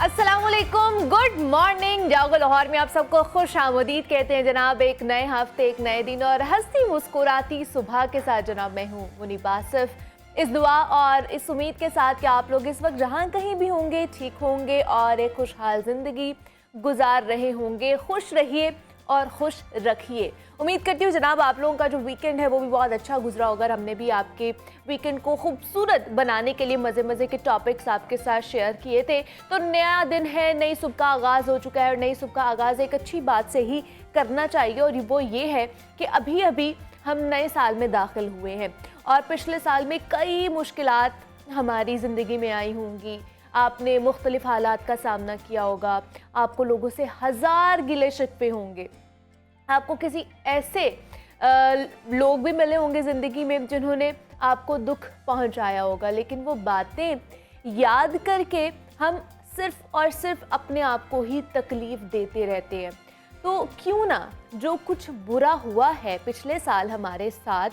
अस्सलामुअलैकुम, good morning. जागो लाहौर में आप सबको खुश आमदीद कहते हैं जनाब। एक नए हफ्ते, एक नए दिन और हंसती मुस्कुराती सुबह के साथ जनाब मैं हूँ मुनीब आसिफ। इस दुआ और इस उम्मीद के साथ कि आप लोग इस वक्त जहाँ कहीं भी होंगे ठीक होंगे और एक खुशहाल ज़िंदगी गुजार रहे होंगे। खुश रहिए और खुश रखिए। उम्मीद करती हूँ जनाब आप लोगों का जो वीकेंड है वो भी बहुत अच्छा गुजरा होगा। हमने भी आपके वीकेंड को खूबसूरत बनाने के लिए मज़े मज़े के टॉपिक्स आपके साथ शेयर किए थे। तो नया दिन है, नई सुबह का आगाज़ हो चुका है और नई सुबह का आगाज़ एक अच्छी बात से ही करना चाहिए और वो ये है कि अभी अभी हम नए साल में दाखिल हुए हैं और पिछले साल में कई मुश्किलात हमारी ज़िंदगी में आई होंगी। आपने मुख्तलिफ हालात का सामना किया होगा, आपको लोगों से हज़ार गिले शिकवे होंगे, आपको किसी ऐसे लोग भी मिले होंगे ज़िंदगी में जिन्होंने आपको दुख पहुंचाया होगा। लेकिन वो बातें याद करके हम सिर्फ़ और सिर्फ अपने आप को ही तकलीफ़ देते रहते हैं। तो क्यों ना जो कुछ बुरा हुआ है पिछले साल हमारे साथ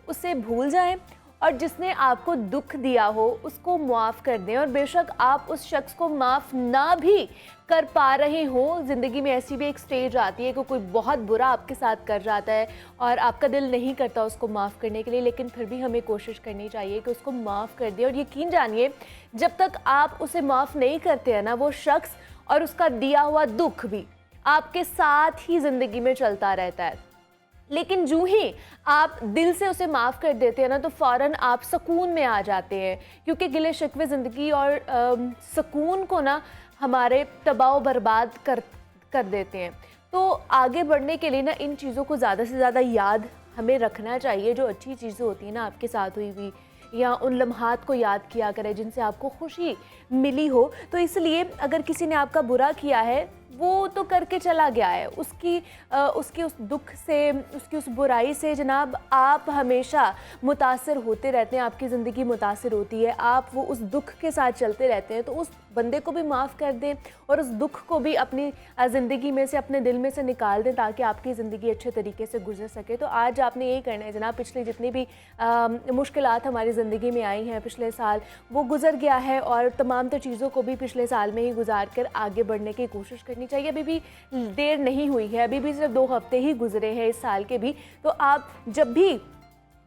उसे भूल जाएं और जिसने आपको दुख दिया हो उसको माफ़ कर दें। और बेशक आप उस शख्स को माफ़ ना भी कर पा रहे हो, ज़िंदगी में ऐसी भी एक स्टेज आती है कि कोई बहुत बुरा आपके साथ कर जाता है और आपका दिल नहीं करता उसको माफ़ करने के लिए, लेकिन फिर भी हमें कोशिश करनी चाहिए कि उसको माफ़ कर दें। और यकीन जानिए जब तक आप उसे माफ़ नहीं करते हैं ना, वो शख्स और उसका दिया हुआ दुख भी आपके साथ ही ज़िंदगी में चलता रहता है। लेकिन जूँ ही आप दिल से उसे माफ़ कर देते हैं ना, तो फ़ौरन आप सुकून में आ जाते हैं, क्योंकि गिले शिकवे ज़िंदगी और सुकून को ना हमारे तबाह बर्बाद कर देते हैं। तो आगे बढ़ने के लिए ना इन चीज़ों को ज़्यादा से ज़्यादा याद हमें रखना चाहिए। जो अच्छी चीज़ें होती हैं ना आपके साथ हुई हुई, या उन लम्हात को याद किया करें जिनसे आपको खुशी मिली हो। तो इसलिए अगर किसी ने आपका बुरा किया है वो तो करके चला गया है, उसके उस दुख से, उसकी उस बुराई से जनाब आप हमेशा मुतासर होते रहते हैं, आपकी ज़िंदगी मुतासर होती है, आप वो उस दुख के साथ चलते रहते हैं। तो उस बंदे को भी माफ़ कर दें और उस दुख को भी अपनी ज़िंदगी में से, अपने दिल में से निकाल दें ताकि आपकी ज़िंदगी अच्छे तरीके से गुजर सके। तो आज आपने यही करना है जनाब। पिछली जितनी भी मुश्किलात हमारी ज़िंदगी में आई हैं पिछले साल, वो गुजर गया है और तमाम तो चीज़ों को भी पिछले साल में ही गुजार कर आगे बढ़ने की कोशिश करनी चाहिए। अभी भी देर नहीं हुई है, अभी भी सिर्फ 2 हफ्ते ही गुजरे हैं इस साल के भी। तो आप जब भी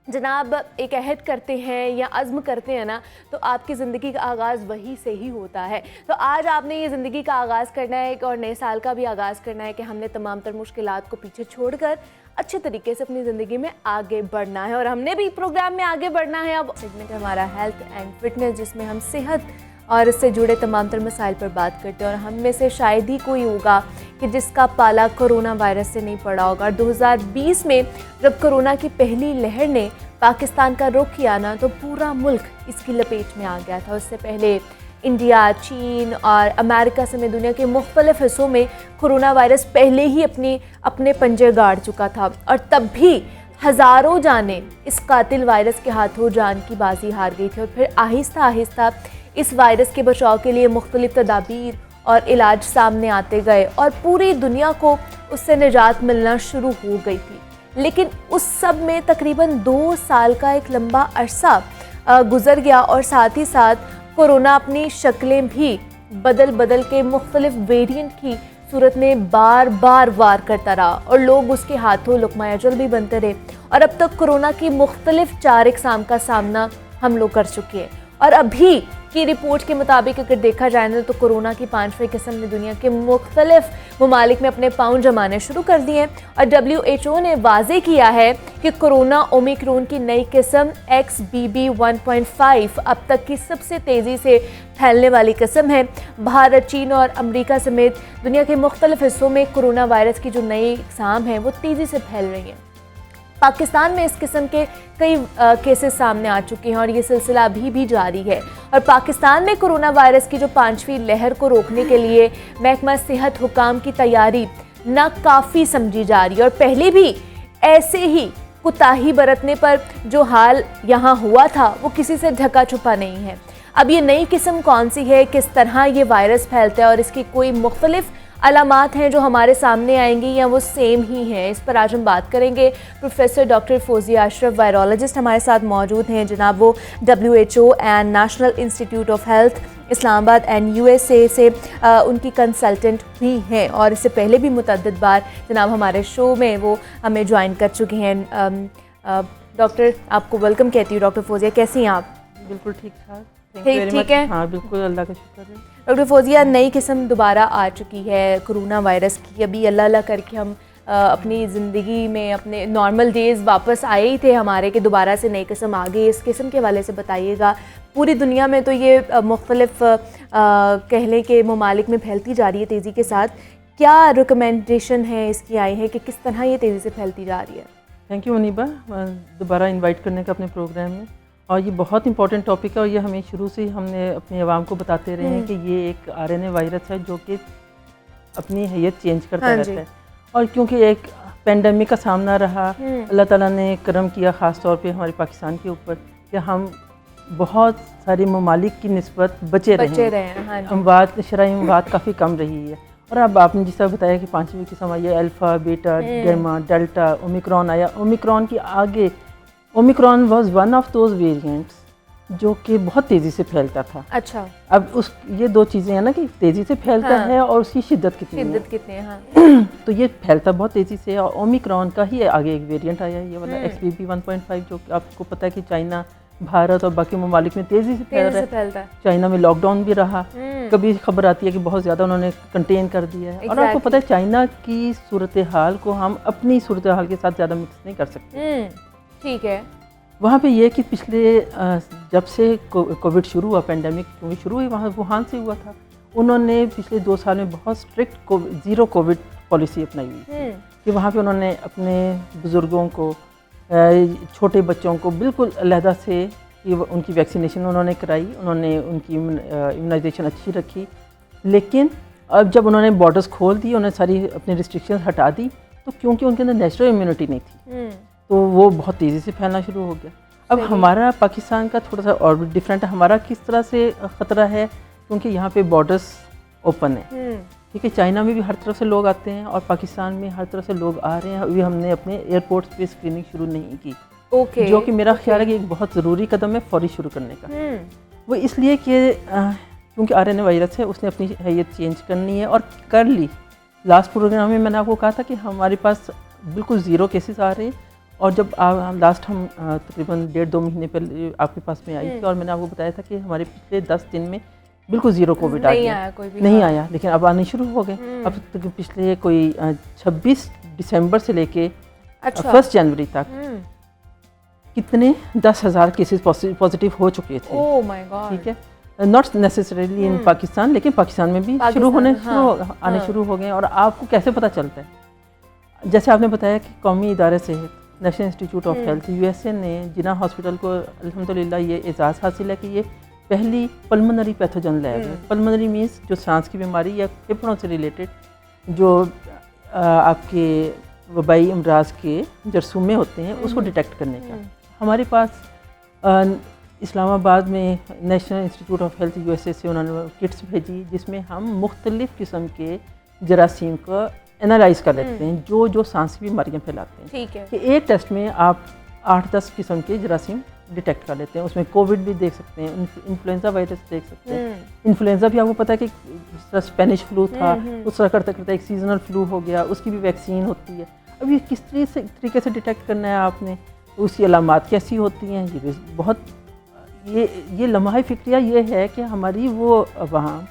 जनाब एक अहद करते हैं या अज़्म करते हैं ना, तो आपकी ज़िंदगी का आगाज़ वहीं से ही होता है। तो आज आपने ये ज़िंदगी का आगाज़ करना है और नए साल का भी आगाज़ करना है कि हमने तमाम तर मुश्किलात को पीछे छोड़कर अच्छे तरीके से अपनी ज़िंदगी में आगे बढ़ना है। और हमने भी प्रोग्राम में आगे बढ़ना है। अब सेगमेंट हमारा हेल्थ एंड फिटनेस, जिसमें हम सेहत और इससे जुड़े तमाम तर मसाइल पर बात करते हैं। और हम में से शायद ही कोई होगा कि जिसका पाला कोरोना वायरस से नहीं पड़ा होगा। और 2020 में जब कोरोना की पहली लहर ने पाकिस्तान का रुख किया ना, तो पूरा मुल्क इसकी लपेट में आ गया था। उससे पहले इंडिया, चीन और अमेरिका समेत दुनिया के मुख्तलिफ हिस्सों में कोरोना वायरस पहले ही अपने पंजे गाड़ चुका था और तब भी हज़ारों जानें इस कातिल वायरस के हाथों जान की बाजी हार गई थी। और फिर आहिस्ता आहिस्ता इस वायरस के बचाव के लिए मुख्तलिफ तदाबीर और इलाज सामने आते गए और पूरी दुनिया को उससे निजात मिलना शुरू हो गई थी। लेकिन उस सब में तकरीबन 2 साल का एक लंबा अरसा गुजर गया और साथ ही साथ कोरोना अपनी शक्लें भी बदल के मुख्तलिफ वेरिएंट की सूरत में बार बार वार करता रहा और लोग उसके हाथों लुक़मा अजल भी बनते रहे। और अब तक कोरोना की मुख्तलिफ 4 अक़साम का सामना हम लोग कर चुके हैं। और अभी की रिपोर्ट के मुताबिक अगर देखा जाए ना, तो कोरोना की 5वीं किस्म ने दुनिया के मुख्तलिफ ममालिक में अपने पाँव जमाने शुरू कर दिए हैं। और WHO ने वाज़े किया है कि कोरोना ओमिक्रॉन की नई किस्म XBB.1.5 अब तक की सबसे तेज़ी से फैलने वाली किस्म है। भारत, चीन और अमेरिका समेत दुनिया के मुख्तलिफ हिस्सों में कोरोना वायरस की जो नई अक़साम हैं वो तेज़ी से फैल रही हैं। पाकिस्तान में इस किस्म के कई केसेस सामने आ चुके हैं और ये सिलसिला अभी भी जारी है। और पाकिस्तान में कोरोना वायरस की जो 5वीं लहर को रोकने के लिए महकमा सेहत हुकाम की तैयारी नाकाफ़ी समझी जा रही है। और पहले भी ऐसे ही कोताही बरतने पर जो हाल यहाँ हुआ था वो किसी से ढका छुपा नहीं है। अब ये नई किस्म कौन सी है, किस तरह ये वायरस फैलता है और इसकी कोई मुख्तलिफ अलामात हैं जो हमारे सामने आएंगी या वो सेम ही हैं, इस पर आज हम बात करेंगे। Professor doctor Fauzia Ashraf virologist हमारे साथ मौजूद हैं। जनाब वो WHO and national institute of health Islamabad and USA से उनकी कंसल्टेंट भी हैं और इससे पहले भी मुतअद्दिद बार जनाब हमारे शो में वो हमें ज्वाइन कर चुके हैं। डॉक्टर, आपको वेलकम कहती हूँ। डॉक्टर फौजिया, कैसी हैं आप? बिल्कुल ठीक ठाक, ठीक है। हाँ बिल्कुल, अल्लाह का शुक्र है। डॉक्टर फौजिया, नई किस्म दोबारा आ चुकी है कोरोना वायरस की। अभी अल्लाह अल्लाह करके हम अपनी ज़िंदगी में अपने नॉर्मल डेज़ वापस आए ही थे हमारे कि दोबारा से नई किस्म आ गई। इस किस्म के हवाले से बताइएगा। पूरी दुनिया में तो ये मुख्तलिफ कह लें कि ममालिक में फैलती जा रही है तेज़ी के साथ। क्या रिकमेंडेशन है इसकी आई है कि किस तरह ये तेज़ी से फैलती जा रही है? थैंक यू मुनीबा, दोबारा इनवाइट करने का अपने प्रोग्राम में। और ये बहुत इंपॉर्टेंट टॉपिक है और ये हमें शुरू से ही हमने अपने अवाम को बताते रहे हैं कि ये एक RNA वायरस है जो कि अपनी हैयत चेंज करता रहता है। और क्योंकि एक पेंडेमिक का सामना रहा, अल्लाह ताला ने करम किया ख़ास तौर पे हमारे पाकिस्तान के ऊपर कि हम बहुत सारे ममालिक की निस्बत बचे रहे हैं। अमवात, शरई अमवात काफ़ी कम रही है। और अब आपने जिस तरह बताया कि 5वीं किस्म आई है, alpha, beta, gamma, delta, Omicron आया। ओमिक्रॉन के आगे Omicron was one of those variants जो कि बहुत तेज़ी से फैलता था। अच्छा, अब उस ये दो चीज़ें हैं ना कि तेज़ी से फैलता है और उसकी शिद्दत कितनी है। हाँ। तो ये फैलता बहुत तेज़ी से है और ओमिक्रॉन का ही आगे एक वेरिएंट आया है, ये वाला XBB 1.5, जो कि आपको पता है कि चाइना, भारत और बाकी ममालिक में तेज़ी से फैल रहा है। चाइना में लॉकडाउन भी रहा, कभी खबर आती है कि बहुत ज़्यादा उन्होंने कंटेन कर दिया है। और आपको पता है चाइना की सूरत हाल को हम अपनी सूरत हाल के साथ ज़्यादा मिक्स नहीं कर सकते। ठीक है। वहाँ पे ये कि पिछले जब से कोविड शुरू हुआ, पेंडेमिक शुरू हुई, वहाँ वुहान से हुआ था, उन्होंने पिछले 2 साल में बहुत स्ट्रिक्ट ज़ीरो कोविड पॉलिसी अपनाई हुई कि वहाँ पे उन्होंने अपने बुज़ुर्गों को, छोटे बच्चों को बिल्कुल अलहदा से उनकी वैक्सीनेशन उन्होंने कराई, उन्होंने उनकी इम्यूनाइजेशन अच्छी रखी। लेकिन अब जब उन्होंने बॉर्डर्स खोल दिए, उन्होंने सारी अपनी रिस्ट्रिक्शंस हटा दी, तो क्योंकि उनके अंदर नेचुरल इम्यूनिटी नहीं थी तो वो बहुत तेज़ी से फैलना शुरू हो गया। अब हमारा पाकिस्तान का थोड़ा सा और भी डिफरेंट है। हमारा किस तरह से ख़तरा है, क्योंकि यहाँ पे बॉर्डर्स ओपन है, ठीक है। चाइना में भी हर तरफ से लोग आते हैं और पाकिस्तान में हर तरफ से लोग आ रहे हैं। अभी हमने अपने एयरपोर्ट्स पे स्क्रीनिंग शुरू नहीं की, जो कि मेरा ख्याल है कि एक बहुत ज़रूरी कदम है फौरी शुरू करने का। वो इसलिए कि क्योंकि RNA वायरस है, उसने अपनी हैयत चेंज करनी है और कर ली। लास्ट प्रोग्राम में मैंने आपको कहा था कि हमारे पास बिल्कुल ज़ीरो केसेस आ रहे हैं और जब लास्ट हम तकरीबन 1.5-2 महीने पहले आपके पास में आई थी और मैंने आपको बताया था कि हमारे पिछले 10 दिन में बिल्कुल ज़ीरो कोविड आ गया, नहीं आया, लेकिन अब आने शुरू हो गए। अब तक पिछले कोई 26 दिसंबर से लेके 1 जनवरी तक कितने 10,000 केसेस पॉजिटिव हो चुके थे। ओह माय गॉड, ठीक है। नॉट नेसेसरीली इन पाकिस्तान, लेकिन पाकिस्तान में भी आने शुरू हो गए। और आपको कैसे पता चलता है? जैसे आपने बताया कि कौमी इदारे सेहत, national institute of health USA ने जिना हॉस्पिटल को अल्हम्दुलिल्लाह ये एजाज़ हासिल है कि ये पहली पल्मोनरी पैथोजन लैब है। पल्मोनरी मीन्स जो सांस की बीमारी या फेफड़ों से रिलेटेड जो आपके वबाई अमराज के जरसूमे होते हैं उसको डिटेक्ट करने का। हमारे पास इस्लामाबाद में national institute of health USA से उन्होंने किट्स भेजी जिसमें हम मुख्तलिफ़ किस्म के जरासीम को एनालाइज कर लेते हैं जो सांस की बीमारियाँ फैलाते हैं। ठीक है। कि एक टेस्ट में आप 8-10 किस्म के जरासीम डिटेक्ट कर लेते हैं। उसमें कोविड भी देख सकते हैं, इन्फ्लुएंजा वायरस देख सकते हैं। इन्फ्लुएंजा भी आपको पता है कि जिस तरह स्पेनिश फ्लू था उस तरह करते करते एक सीजनल फ्लू हो गया, उसकी भी वैक्सीन होती है। अब ये किस तरीके से डिटेक्ट करना है आपने, उसकी अलामात कैसी होती हैं, ये भी बहुत ये लम्हा फ़िक्रिया ये है कि हमारी वो वहाँ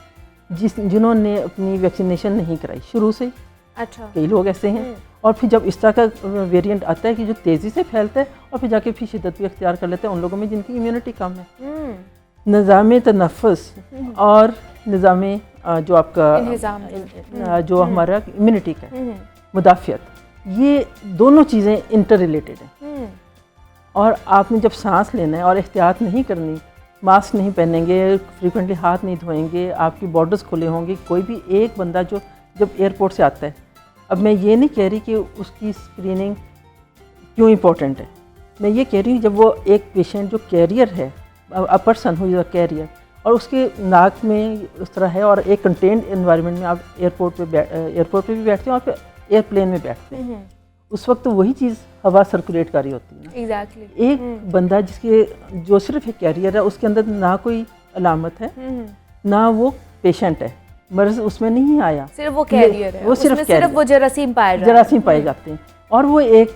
जिन्होंने अपनी वैक्सीनेशन नहीं कराई शुरू से। अच्छा, कई लोग ऐसे हैं। और फिर जब इस तरह का वेरिएंट आता है कि जो तेज़ी से फैलता है और फिर जाके फिर शिद्दत भी अख्तियार कर लेते हैं उन लोगों में जिनकी इम्यूनिटी कम है। निज़ाम तनफ़ुस और निज़ाम जो आपका जो हमारा इम्यूनिटी का मुदाफ़ियत, ये दोनों चीज़ें इंटर रिलेटेड हैं। और आपने जब सांस लेना है और एहतियात नहीं करनी, मास्क नहीं पहनेंगे, फ्रीक्वेंटली हाथ नहीं धोएंगे, आपकी बॉर्डर्स खुले होंगे, कोई भी एक बंदा जो जब एयरपोर्ट से आता है, अब मैं ये नहीं कह रही कि उसकी स्क्रीनिंग क्यों इम्पोर्टेंट है, मैं ये कह रही हूँ जब वो एक पेशेंट जो कैरियर है, a person who is a carrier, और उसके नाक में उस तरह है, और एक कंटेन्ड एनवायरनमेंट में आप एयरपोर्ट पे भी बैठते हैं और फिर एयरप्लेन में बैठते हैं, उस वक्त तो वही चीज़ हवा सर्कुलेट कर रही होती है ना। एग्जैक्टली। एक बंदा जिसके जो सिर्फ एक कैरियर है, उसके अंदर ना कोई अलामत है, ना वो पेशेंट है, मर्ज उसमें नहीं आया, सिर्फ वो कैरियर है, वो सिर्फ वो जरासीम पाए जाते हैं। जरासीम पाए जाते हैं, और वो एक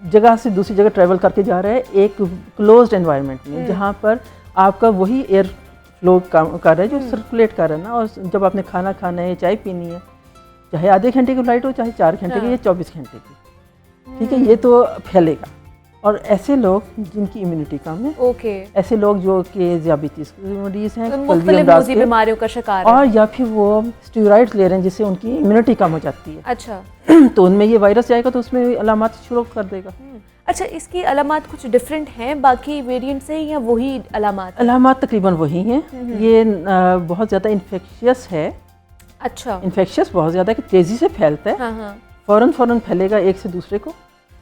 जगह से दूसरी जगह ट्रैवल करके जा रहा है एक क्लोज्ड एनवायरनमेंट में, जहाँ पर आपका वही एयर फ्लो कर रहा है जो सर्कुलेट कर रहा है ना। और जब आपने खाना खाना है, चाय पीनी है, चाहे आधे घंटे की फ्लाइट हो, चाहे 4 घंटे की या 24 घंटे की, ठीक है, ये तो फैलेगा। और ऐसे लोग जिनकी इम्यूनिटी कम है, ओके, ऐसे लोग जो कि ज़ियाबतीस के मरीज़ हैं, मुख्तलिफ मौसमी बीमारियों का शिकार है, और या फिर वो स्टेरॉइड्स ले रहे हैं जिससे उनकी इम्यूनिटी कम हो जाती है। अच्छा। तो उनमें ये वायरस जाएगा तो उसमें अलामत शुरू कर देगा। अच्छा, इसकी अलामत कुछ डिफरेंट हैं बाकी वेरिएंट से या वही अलामत? अलामत तकरीबन वही हैं। ये बहुत ज़्यादा इन्फेक्शियस है। अच्छा। इन्फेक्शियस बहुत ज़्यादा कि तेज़ी से फैलता है। हाँ। फ़ौरन फैलेगा एक से दूसरे को,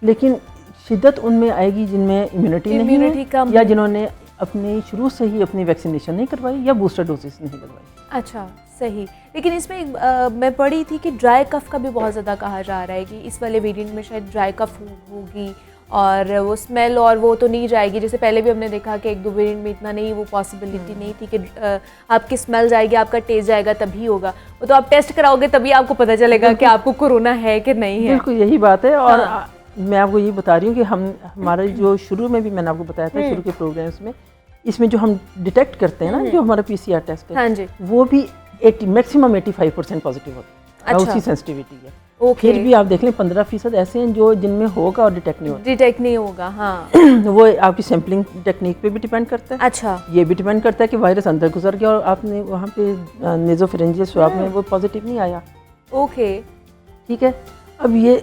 लेकिन शिद्दत उनमें आएगी जिनमें इम्यूनिटी नहीं है, या जिन्होंने अपनी शुरू से ही अपनी वैक्सीनेशन नहीं करवाई या बूस्टर डोजेस नहीं लगवाई। अच्छा, सही। लेकिन इसमें मैं पढ़ी थी कि ड्राई कफ का भी बहुत ज़्यादा कहा जा रहा है कि इस वाले वेरिएंट में शायद ड्राई कफ होगी, और वो स्मेल और वो तो नहीं जाएगी, जैसे पहले भी हमने देखा कि 1-2 वेरिएंट में इतना नहीं, वो पॉसिबिलिटी नहीं थी कि आपकी स्मेल जाएगी, आपका टेस्ट जाएगा, तभी होगा। वो तो आप टेस्ट कराओगे तभी आपको पता चलेगा कि आपको कोरोना है कि नहीं है। बिल्कुल यही बात है। और मैं आपको ये बता रही हूँ कि हमारे जो शुरू में भी मैंने आपको बताया था, शुरू के प्रोग्राम्स में, इसमें जो हम डिटेक्ट करते हैं ना, जो हमारा PCR टेस्ट है, हाँ जी, वो भी मैक्सिमम 85% पॉजिटिव होता है। अच्छा। उसकी सेंसिटिविटी है। ओके। फिर भी आप देख लें 15% ऐसे हैं जो जिनमें होगा और डिटेक्ट नहीं होगा। हाँ। वो आपकी सैम्पलिंग टेक्निक पे भी डिपेंड करता है। अच्छा। ये भी डिपेंड करता है कि वायरस अंदर गुजर गया और आपने वहाँ पे नेजोफेरेंजियल स्वाब में वो पॉजिटिव नहीं आया। ओके, ठीक है। अब ये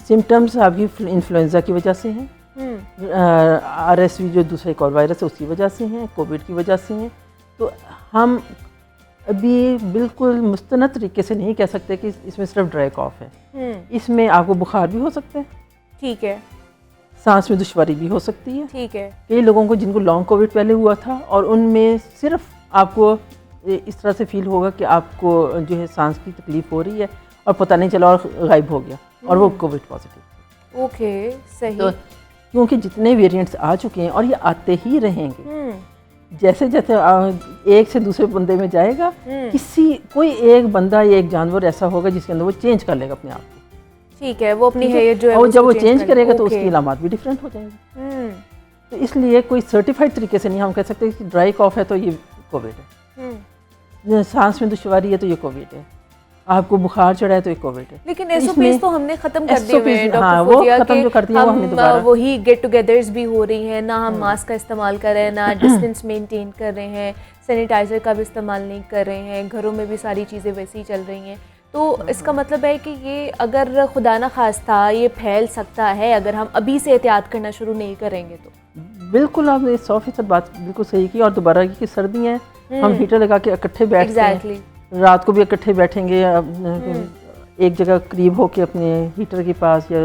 सिम्टम्स आपकी इन्फ्लुएंजा की वजह से हैं, RSV जो दूसरा एक और वायरस है उसकी वजह से हैं, कोविड की वजह से हैं। तो हम अभी बिल्कुल मुस्तनद तरीके से नहीं कह सकते कि इसमें सिर्फ ड्राई कॉफ है। इसमें आपको बुखार भी हो सकता है, ठीक है, सांस में दुश्वारी भी हो सकती है। ठीक है। कई लोगों को जिनको लॉन्ग कोविड पहले हुआ था और उनमें सिर्फ आपको इस तरह से फील होगा कि आपको जो है सांस की तकलीफ हो रही है और पता नहीं चला और गायब हो गया और वो कोविड पॉजिटिव। ओके, सही। तो क्योंकि जितने वेरिएंट्स आ चुके हैं और ये आते ही रहेंगे, जैसे जैसे एक से दूसरे बंदे में जाएगा, कोई एक बंदा या एक जानवर ऐसा होगा जिसके अंदर वो चेंज कर लेगा अपने आप को। ठीक है, वो अपनी हैयत जो है, और जब वो चेंज करेगा तो उसकी अलामत भी डिफरेंट हो जाएंगी। तो इसलिए कोई सर्टिफाइड तरीके से नहीं हम कह सकते कि ड्राई कॉफ है तो ये कोविड है, सांस में दुश्वारी है तो ये कोविड है, आपको बुखार चढ़ा है तो ये कोविड है। लेकिन SOPs तो हमने खत्म कर दिए हैं डॉक्टर हाँ, वो खत्म जो कर दिया वो हमने दोबारा वही गेट टुगेदर्स भी हो रही हैं, ना हम मास्क का इस्तेमाल कर रहे हैं, ना डिस्टेंस मेंटेन कर रहे हैं, सैनिटाइजर का भी इस्तेमाल नहीं कर रहे हैं, घरों में भी सारी चीज़ें वैसे ही चल रही हैं। तो इसका मतलब है कि ये अगर खुदा न खास्ता ये फैल सकता है अगर हम अभी से एहतियात करना शुरू नहीं करेंगे तो। बिल्कुल, आपने 100% बात बिल्कुल सही की। और दोबारा की सर्दियाँ हैं, हम हीटर लगा के इकट्ठे बैठते हैं, रात को भी इकट्ठे बैठेंगे एक जगह करीब होके अपने हीटर के पास या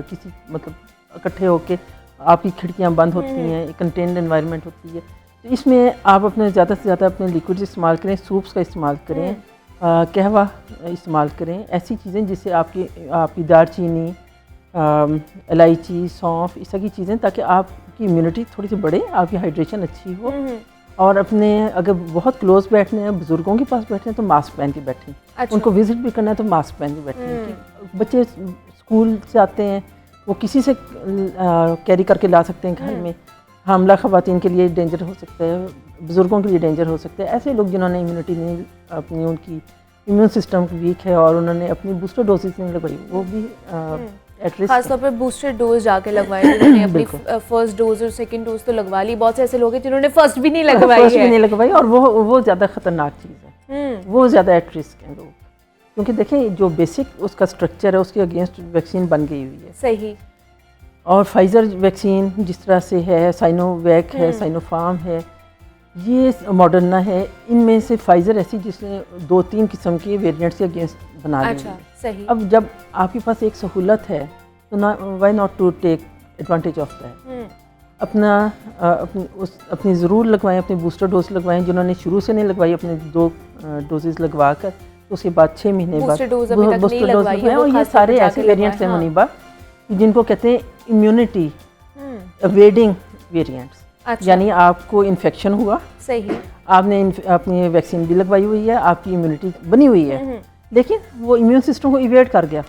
किसी मतलब इकट्ठे होके, आपकी खिड़कियाँ बंद होती हैं, एक कंटेन्ड एनवायरनमेंट होती है। तो इसमें आप अपने ज़्यादा से ज़्यादा अपने लिक्विड इस्तेमाल करें, सूप्स का इस्तेमाल करें, कहवा इस्तेमाल करें, ऐसी चीज़ें जिससे आपकी दालचीनी, इलायची, सौंफ, इस तरह की चीज़ें, ताकि आपकी इम्यूनिटी थोड़ी सी बढ़े, आपकी हाइड्रेशन अच्छी हो। और अपने अगर बहुत क्लोज बैठने हैं, बुजुर्गों के पास बैठने हैं तो मास्क पहन के बैठें। अच्छा। उनको विजिट भी करना है तो मास्क पहन के बैठें। बच्चे स्कूल से आते हैं, वो किसी से कैरी करके ला सकते हैं घर में, हामला ख़वातीन के लिए डेंजर हो सकता है, बुज़ुर्गों के लिए डेंजर हो सकता है। ऐसे लोग जिन्होंने इम्यूनिटी नहीं, अपनी उनकी इम्यून सिस्टम वीक है और उन्होंने अपनी बूस्टर डोजेज नहीं लगवाई, वो भी खासतौर पर बूस्टर डोज जाके लगवाए, जिन्होंने अपनी फर्स्ट डोज और सेकंड डोज तो लगवा ली। बहुत से ऐसे लोग हैं जिन्होंने फर्स्ट भी नहीं लगवाई और वो ज़्यादा ख़तरनाक चीज़ है, वो ज़्यादा एट रिस्क है लोग, क्योंकि देखें जो बेसिक उसका स्ट्रक्चर है उसके अगेंस्ट वैक्सीन बन गई हुई है। सही। और फाइज़र वैक्सीन जिस तरह से है, साइनोवैक है, साइनोफार्म है, ये मॉडर्ना है, इनमें से फाइज़र ऐसी जिसने 2-3 किस्म के वेरिएंट्स के अगेंस्ट बना ली। अच्छा, सही। अब जब आपके पास एक सहूलत है तो ना, why not to take advantage of that. अपनी ज़रूर लगवाएं, अपनी बूस्टर डोज लगवाएं। जिन्होंने शुरू से नहीं लगवाई अपने 2 डोजेज़ लगवा कर, तो उसके बाद 6 महीने बाद बूस्टर डोज अभी तक नहीं लगवाई है, और ये सारे ऐसे वेरिएंट्स हैं मुनीबा जिनको कहते हैं इम्यूनिटी अवेडिंग वेरिएंट्स। अच्छा। यानी आपको इन्फेक्शन हुआ, सही, आपने अपनी वैक्सीन भी लगवाई हुई है, आपकी इम्यूनिटी बनी हुई है, लेकिन वो इम्यून सिस्टम को इवेड कर गया।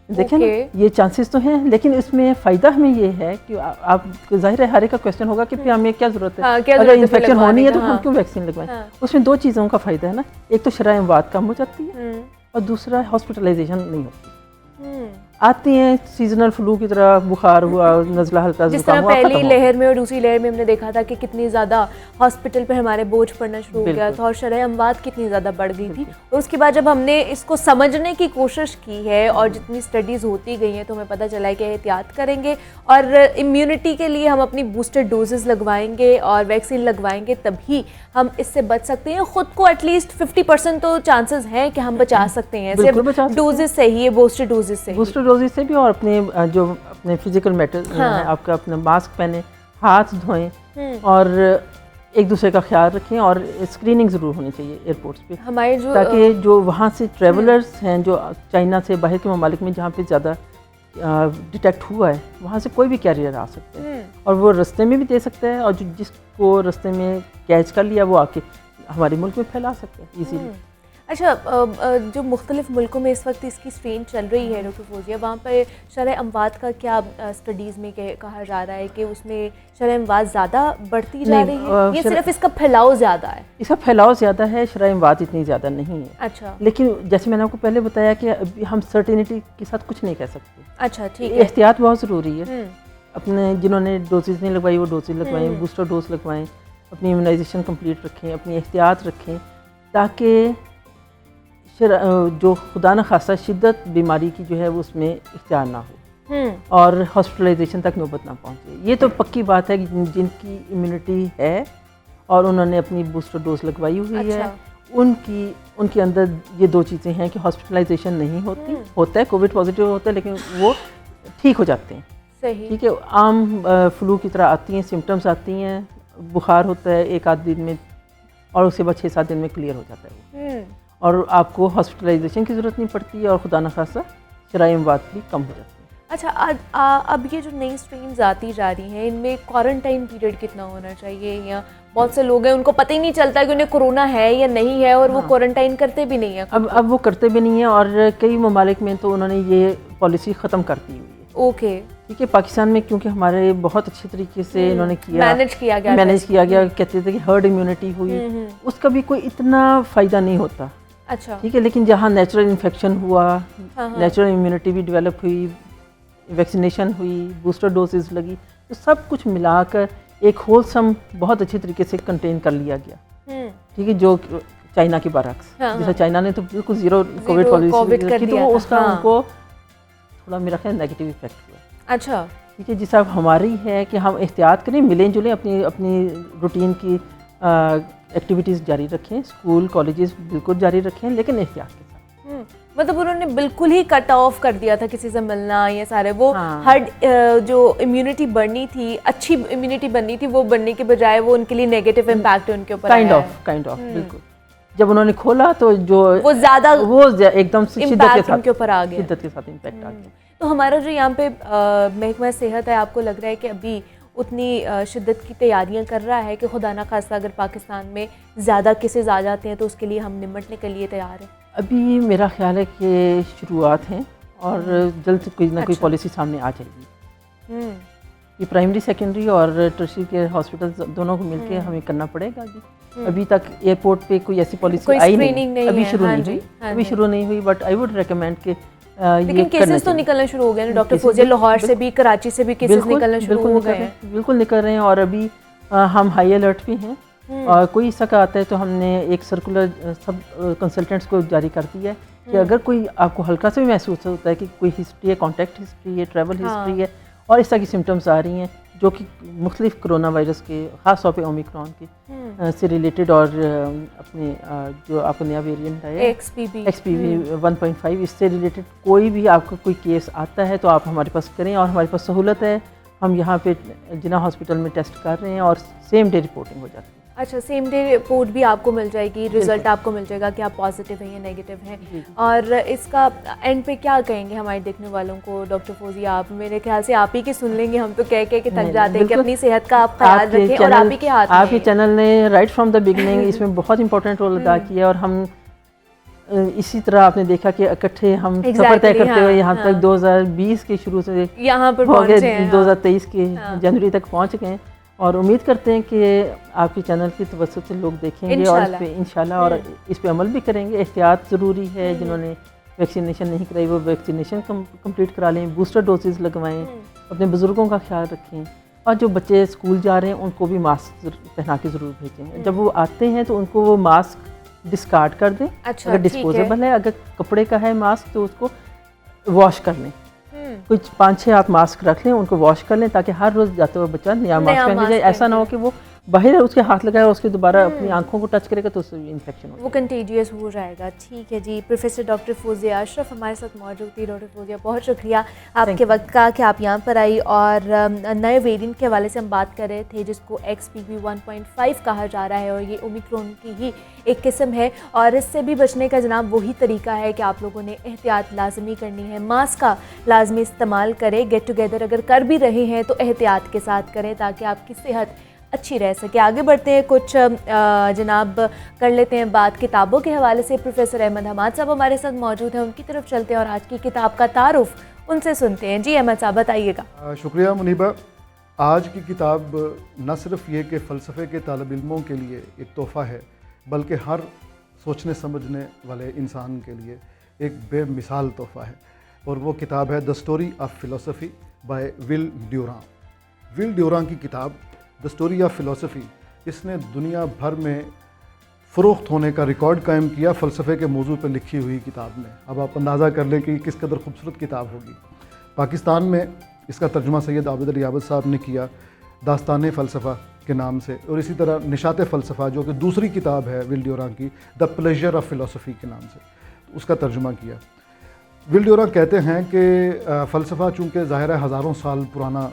देखें ना, ये चांसेस तो हैं, लेकिन इसमें फ़ायदा हमें ये है कि आप जाहिर है हर एक का क्वेश्चन होगा कि फिर हमें क्या ज़रूरत है, अगर इन्फेक्शन होनी है तो हम क्यों वैक्सीन लगवाएं। उसमें 2 चीज़ों का फ़ायदा है ना, एक तो शरह अमवात कम हो जाती है और दूसरा हॉस्पिटलाइजेशन नहीं होती। आती हैं सीजनल फ्लू की तरह, बुखार हुआ, नज़ला हल्का जिस तरह पहली लहर में और दूसरी लहर में हमने देखा था कि कितनी ज़्यादा हॉस्पिटल पे हमारे बोझ पड़ना शुरू हो गया था और शरह अमवात कितनी ज़्यादा बढ़ गई थी। और उसके बाद जब हमने इसको समझने की कोशिश की है और जितनी स्टडीज़ होती गई हैं तो हमें पता चला है कि एहतियात करेंगे और इम्यूनिटी के लिए हम अपनी बूस्टर डोजेज़ लगवाएंगे और वैक्सीन लगवाएंगे, तभी हम इससे बच सकते हैं। ख़ुद को एटलीस्ट 50% तो चांसेस हैं कि हम बचा सकते हैं सिर्फ डोजेज से ही, बूस्टर डोजेज से, बूस्टर डोजेज से भी। और अपने फिजिकल मैटर आपका अपना मास्क पहने, हाथ धोएं और एक दूसरे का ख्याल रखें और स्क्रीनिंग ज़रूर होनी चाहिए एयरपोर्ट्स पे हमारे ताकि जो वहाँ से ट्रेवलर्स हैं, जो चाइना से बाहर के ममालिक में जहाँ पे ज़्यादा डिटेक्ट हुआ है, वहाँ से कोई भी कैरियर आ सकता है और वो रास्ते में भी दे सकता है, और जिसको रास्ते में कैच कर लिया वो आके हमारे मुल्क में फैला सकते हैं इजीली। अच्छा, जो मुख्तलिफ मुल्कों में इस वक्त इसकी स्ट्रेन चल रही है डॉक्टर फौजिया, वहाँ पर शरह अमवात का क्या स्टडीज़ में कहा जा रहा है कि उसमें शरह अमवात ज़्यादा बढ़ती जा रही है, ये सिर्फ इसका फैलाव ज़्यादा है? इसका फैलाव ज़्यादा है, शरह अमवात इतनी ज़्यादा नहीं है। अच्छा। लेकिन जैसे मैंने आपको पहले बताया कि अभी हम सर्टेनिटी के साथ कुछ नहीं कह सकते। अच्छा, ठीक है। एहतियात बहुत ज़रूरी है। अपने जिन्होंने डोजेज नहीं लगवाई वो डोजेज लगवाएं, बूस्टर डोज लगवाएं, अपनी इम्यूनाइजेशन कंप्लीट रखें, अपनी एहतियात रखें, ताकि जो खुदा न खासा शिद्दत बीमारी की जो है वो उसमें इख्तियार ना हो और हॉस्पिटलाइजेशन तक नौबत ना पहुँचे। ये तो पक्की बात है कि जिनकी इम्यूनिटी है और उन्होंने अपनी बूस्टर डोज लगवाई हुई है, उनके अंदर ये 2 चीज़ें हैं कि हॉस्पिटलाइजेशन नहीं होती, होता है कोविड पॉजिटिव होता है लेकिन वो ठीक हो जाते हैं। सही, ठीक है। आम फ्लू की तरह आती हैं, सिम्टम्स आती हैं, बुखार होता है 1-8 दिन में और उसके बाद 6-7 दिन में क्लियर हो जाता है और आपको हॉस्पिटलाइजेशन की ज़रूरत नहीं पड़ती और खुदा न खासा शरह अमवात भी कम हो जाती है। अच्छा, अब ये जो नई स्ट्रेन्स आती जा रही हैं, इनमें क्वारंटाइन पीरियड कितना होना चाहिए? या बहुत से लोग हैं उनको पता ही नहीं चलता कि उन्हें कोरोना है या नहीं है और वो क्वारंटाइन करते भी नहीं है। अब वो करते भी नहीं है और कई ममालिक में तो उन्होंने ये पॉलिसी ख़त्म कर दी हुई है। ओके, ठीक है। पाकिस्तान में क्योंकि हमारे बहुत अच्छे तरीके से इन्होंने मैनेज किया गया, कहते थे कि हर्ड इम्यूनिटी हुई, उसका भी कोई इतना फ़ायदा नहीं होता। अच्छा, ठीक है। लेकिन जहाँ नेचुरल इन्फेक्शन हुआ, नेचुरल इम्यूनिटी भी डेवलप हुई, वैक्सीनेशन हुई, बूस्टर डोजेज लगी, तो सब कुछ मिलाकर एक होलसम बहुत अच्छे तरीके से कंटेन कर लिया गया। ठीक है। जो चाइना की बरक्स, जैसे चाइना ने तो बिल्कुल ज़ीरो कोविड पॉलिसी रखी, तो उसका उनको थोड़ा मेरा ख्याल नेगेटिव इफेक्ट हुआ। अच्छा, ठीक है। जिस अब हमारी है कि हम एहतियात करें, मिलें जुलें, अपनी रूटीन की एक्टिविटीज़ जारी रखें, स्कूल कॉलेजेस बिल्कुल जारी रखें, लेकिन एहतियात के साथ। मतलब उन्होंने बिल्कुल ही कट ऑफ कर दिया था किसी से मिलना, ये सारे वो हर्ड जो इम्यूनिटी बढ़नी थी, अच्छी इम्यूनिटी बननी थी, वो बनने के बजाय वो उनके लिए नेगेटिव इम्पैक्ट उनके ऊपर काइंड ऑफ बिल्कुल। जब उन्होंने खोला तो जो वो ज़्यादा एकदम शिद्दत के साथ उनके ऊपर आ गया, शिद्दत के साथ इम्पैक्ट आ गया। तो हमारा जो यहाँ पे महकमा सेहत है, आपको लग रहा है कि अभी उतनी शिद्दत की तैयारियां कर रहा है कि खुदा ना खास्ता अगर पाकिस्तान में ज़्यादा केसेस आ जाते हैं तो उसके लिए हम निपटने के लिए तैयार हैं? अभी मेरा ख्याल है कि शुरुआत है और जल्द कोई ना कोई पॉलिसी सामने आ जाएगी। ये प्राइमरी, सेकेंडरी और टर्शियरी के हॉस्पिटल दोनों को मिलकर हमें करना पड़ेगा। अभी तक एयरपोर्ट पे कोई ऐसी पॉलिसी आई नहीं, अभी शुरू नहीं हुई, अभी शुरू नहीं हुई, बट आई वुड रिकमेंड कि लेकिन केसेस तो निकलना शुरू हो गए ना डॉक्टर फौजिया, लाहौर से भी, कराची से भी केसेस निकलना शुरू हो गए हैं। बिल्कुल निकल रहे हैं और अभी हम हाई अलर्ट भी हैं और कोई इसका आता है तो हमने एक सर्कुलर सब कंसल्टेंट्स को जारी कर दिया है कि अगर कोई आपको हल्का से भी महसूस होता है कि कोई हिस्ट्री है, कॉन्टैक्ट हिस्ट्री है, ट्रैवल हिस्ट्री है और इस तरह की सिम्टम्स आ रही हैं जो कि मुख्तलिफ कोरोना वायरस के, ख़ास तौर पे ओमिक्रॉन के से रिलेटेड और अपने जो आपका नया वेरिएंट है XBB 1.5, इससे रिलेटेड कोई भी आपका कोई केस आता है तो आप हमारे पास करें और हमारे पास सहूलत है, हम यहाँ पे जिना हॉस्पिटल में टेस्ट कर रहे हैं और सेम डे रिपोर्टिंग हो जाती है। अच्छा, सेम डे रिपोर्ट भी आपको मिल जाएगी, रिजल्ट आपको मिल जाएगा कि आप पॉजिटिव हैं या नेगेटिव हैं। और इसका एंड पे क्या कहेंगे हमारे देखने वालों को? डॉक्टर फौजिया, आप मेरे ख्याल से आप ही के सुन लेंगे, हम तो कह के थक जाते हैं कि अपनी सेहत का आप ख्याल रखें और आप ही के हाथ में। आपके चैनल ने राइट फ्रॉम द बिगिनिंग इसमें बहुत इंपॉर्टेंट रोल अदा किया और हम इसी तरह आपने देखा कि इकट्ठे हम सफर तय करते हुए यहाँ तक 2020 के शुरू से यहाँ पर हो गए, 2023 के जनवरी तक पहुँच गए और उम्मीद करते हैं कि आपके चैनल की तवज्जो से लोग देखेंगे और इस पे इंशाल्लाह और इस पे अमल भी करेंगे। एहतियात ज़रूरी है, जिन्होंने वैक्सीनेशन नहीं कराई वो वैक्सीनेशन कंप्लीट करा लें, बूस्टर डोजेज़ लगवाएं, अपने बुज़ुर्गों का ख्याल रखें और जो बच्चे स्कूल जा रहे हैं उनको भी मास्क पहना के ज़रूर भेजें। जब वो आते हैं तो उनको वो मास्क डिस्कार्ड कर दें। अच्छा, अगर डिस्पोजेबल है, अगर कपड़े का है मास्क तो उसको वॉश कर लें। कुछ 5-6 आप मास्क रख लें, उनको वॉश कर लें ताकि हर रोज़ जाते हुए बच्चा नया मास्क पहन जाए। ऐसा ना हो कि वो बाहर उसके हाथ लगाए और उसके दोबारा अपनी आंखों को टच करेगा तो उससे इन्फेक्शन हो, वो कंटेजियस हो जाएगा। ठीक है जी, प्रोफेसर डॉक्टर फौजिया अशरफ हमारे साथ मौजूद थी। डॉक्टर फौजिया, बहुत शुक्रिया आपके वक्त का कि आप यहाँ पर आई और नए वेरिएंट के हवाले से हम बात कर रहे थे जिसको XBB 1.5 कहा जा रहा है और ये ओमिक्रॉन की ही एक किस्म है और इससे भी बचने का जनाब वही तरीका है कि आप लोगों ने एहतियात लाजमी करनी है, मास्क का लाजमी इस्तेमाल करें, गेट टुगेदर अगर कर भी रहे हैं तो एहतियात के साथ करें ताकि आपकी सेहत अच्छी रह सके। आगे बढ़ते हैं, कुछ जनाब कर लेते हैं बात किताबों के हवाले से। प्रोफेसर अहमद हमाद साहब हमारे साथ मौजूद हैं, उनकी तरफ चलते हैं और आज की किताब का तारुफ उनसे सुनते हैं। जी अहमद साहब, बताइएगा। शुक्रिया मुनीबा। आज की किताब न सिर्फ ये कि फ़लसफ़े के तालिब इल्मों के लिए एक तोहफ़ा है बल्कि हर सोचने समझने वाले इंसान के लिए एक बेमिसाल तोहफ़ा है और वो किताब है the story of philosophy by Will Durant. Will Durant की किताब द स्टोरी ऑफ फ़िलोसफ़ी, इसने दुनिया भर में फ़रोख्त होने का रिकॉर्ड कायम किया फ़लसफ़े के मौजू पर लिखी हुई किताब ने। अब आप अंदाज़ा कर लें कि किस कदर खूबसूरत किताब होगी। पाकिस्तान में इसका तर्जुमा सैयद आबिद अली आबिद साहब ने किया दास्तान फ़लसफ़ा के नाम से और इसी तरह निशात फ़लसफ़ा जो कि दूसरी किताब है विल ड्यूरां की, द प्लेजर ऑफ फ़िलोसफ़ी के नाम से, उसका तर्जुमा किया। विल ड्यूरां कहते हैं कि फ़लसफ़ा चूँकि ज़ाहिर है हज़ारों साल पुराना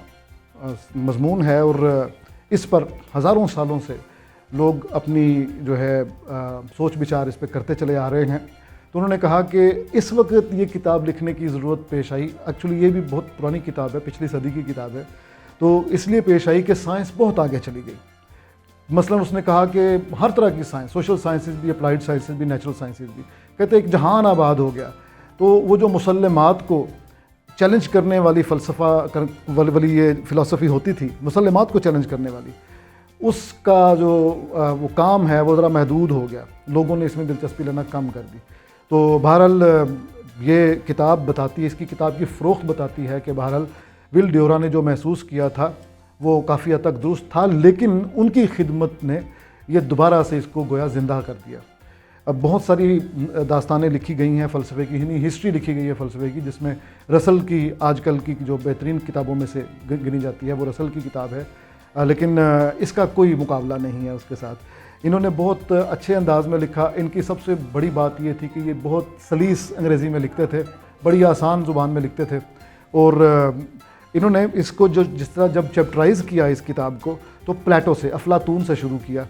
मज़मून है और इस पर हज़ारों सालों से लोग अपनी जो है सोच विचार इस पर करते चले आ रहे हैं, तो उन्होंने कहा कि इस वक्त ये किताब लिखने की ज़रूरत पेश आई। एक्चुअली ये भी बहुत पुरानी किताब है, पिछली सदी की किताब है, तो इसलिए पेश आई कि साइंस बहुत आगे चली गई। मसलन उसने कहा कि हर तरह की साइंस, सोशल साइंसेस भी, अप्लाइड साइंसेस भी, नेचुरल साइंसेस भी, कहते एक जहान आबाद हो गया। तो वो जो मुसल्लमात को चैलेंज करने वाली वाली ये फ़िलासफ़ी होती थी, मुसल्लमात को चैलेंज करने वाली, उसका जो वो काम है वो ज़रा महदूद हो गया, लोगों ने इसमें दिलचस्पी लेना कम कर दी। तो बहरहाल ये किताब बताती है, इसकी किताब की फ़रोख्त बताती है कि बहरहाल विल ड्यूरां ने जो महसूस किया था वो काफ़ी हद तक दुरुस्त था, लेकिन उनकी खिदमत ने ये दोबारा से इसको गोया ज़िंदा कर दिया। अब बहुत सारी दास्तानें लिखी गई हैं फ़लसफ़े की, हिस्ट्री लिखी गई है फ़लसफ़े की, जिसमें रसल की आजकल की जो बेहतरीन किताबों में से गिनी जाती है वो रसल की किताब है, लेकिन इसका कोई मुकाबला नहीं है उसके साथ। इन्होंने बहुत अच्छे अंदाज में लिखा। इनकी सबसे बड़ी बात ये थी कि ये बहुत सलीस अंग्रेज़ी में लिखते थे, बड़ी आसान ज़ुबान में लिखते थे और इन्होंने इसको जिस तरह जब चैप्टराइज़ किया इस किताब को तो प्लेटो से, अफलातून से शुरू किया।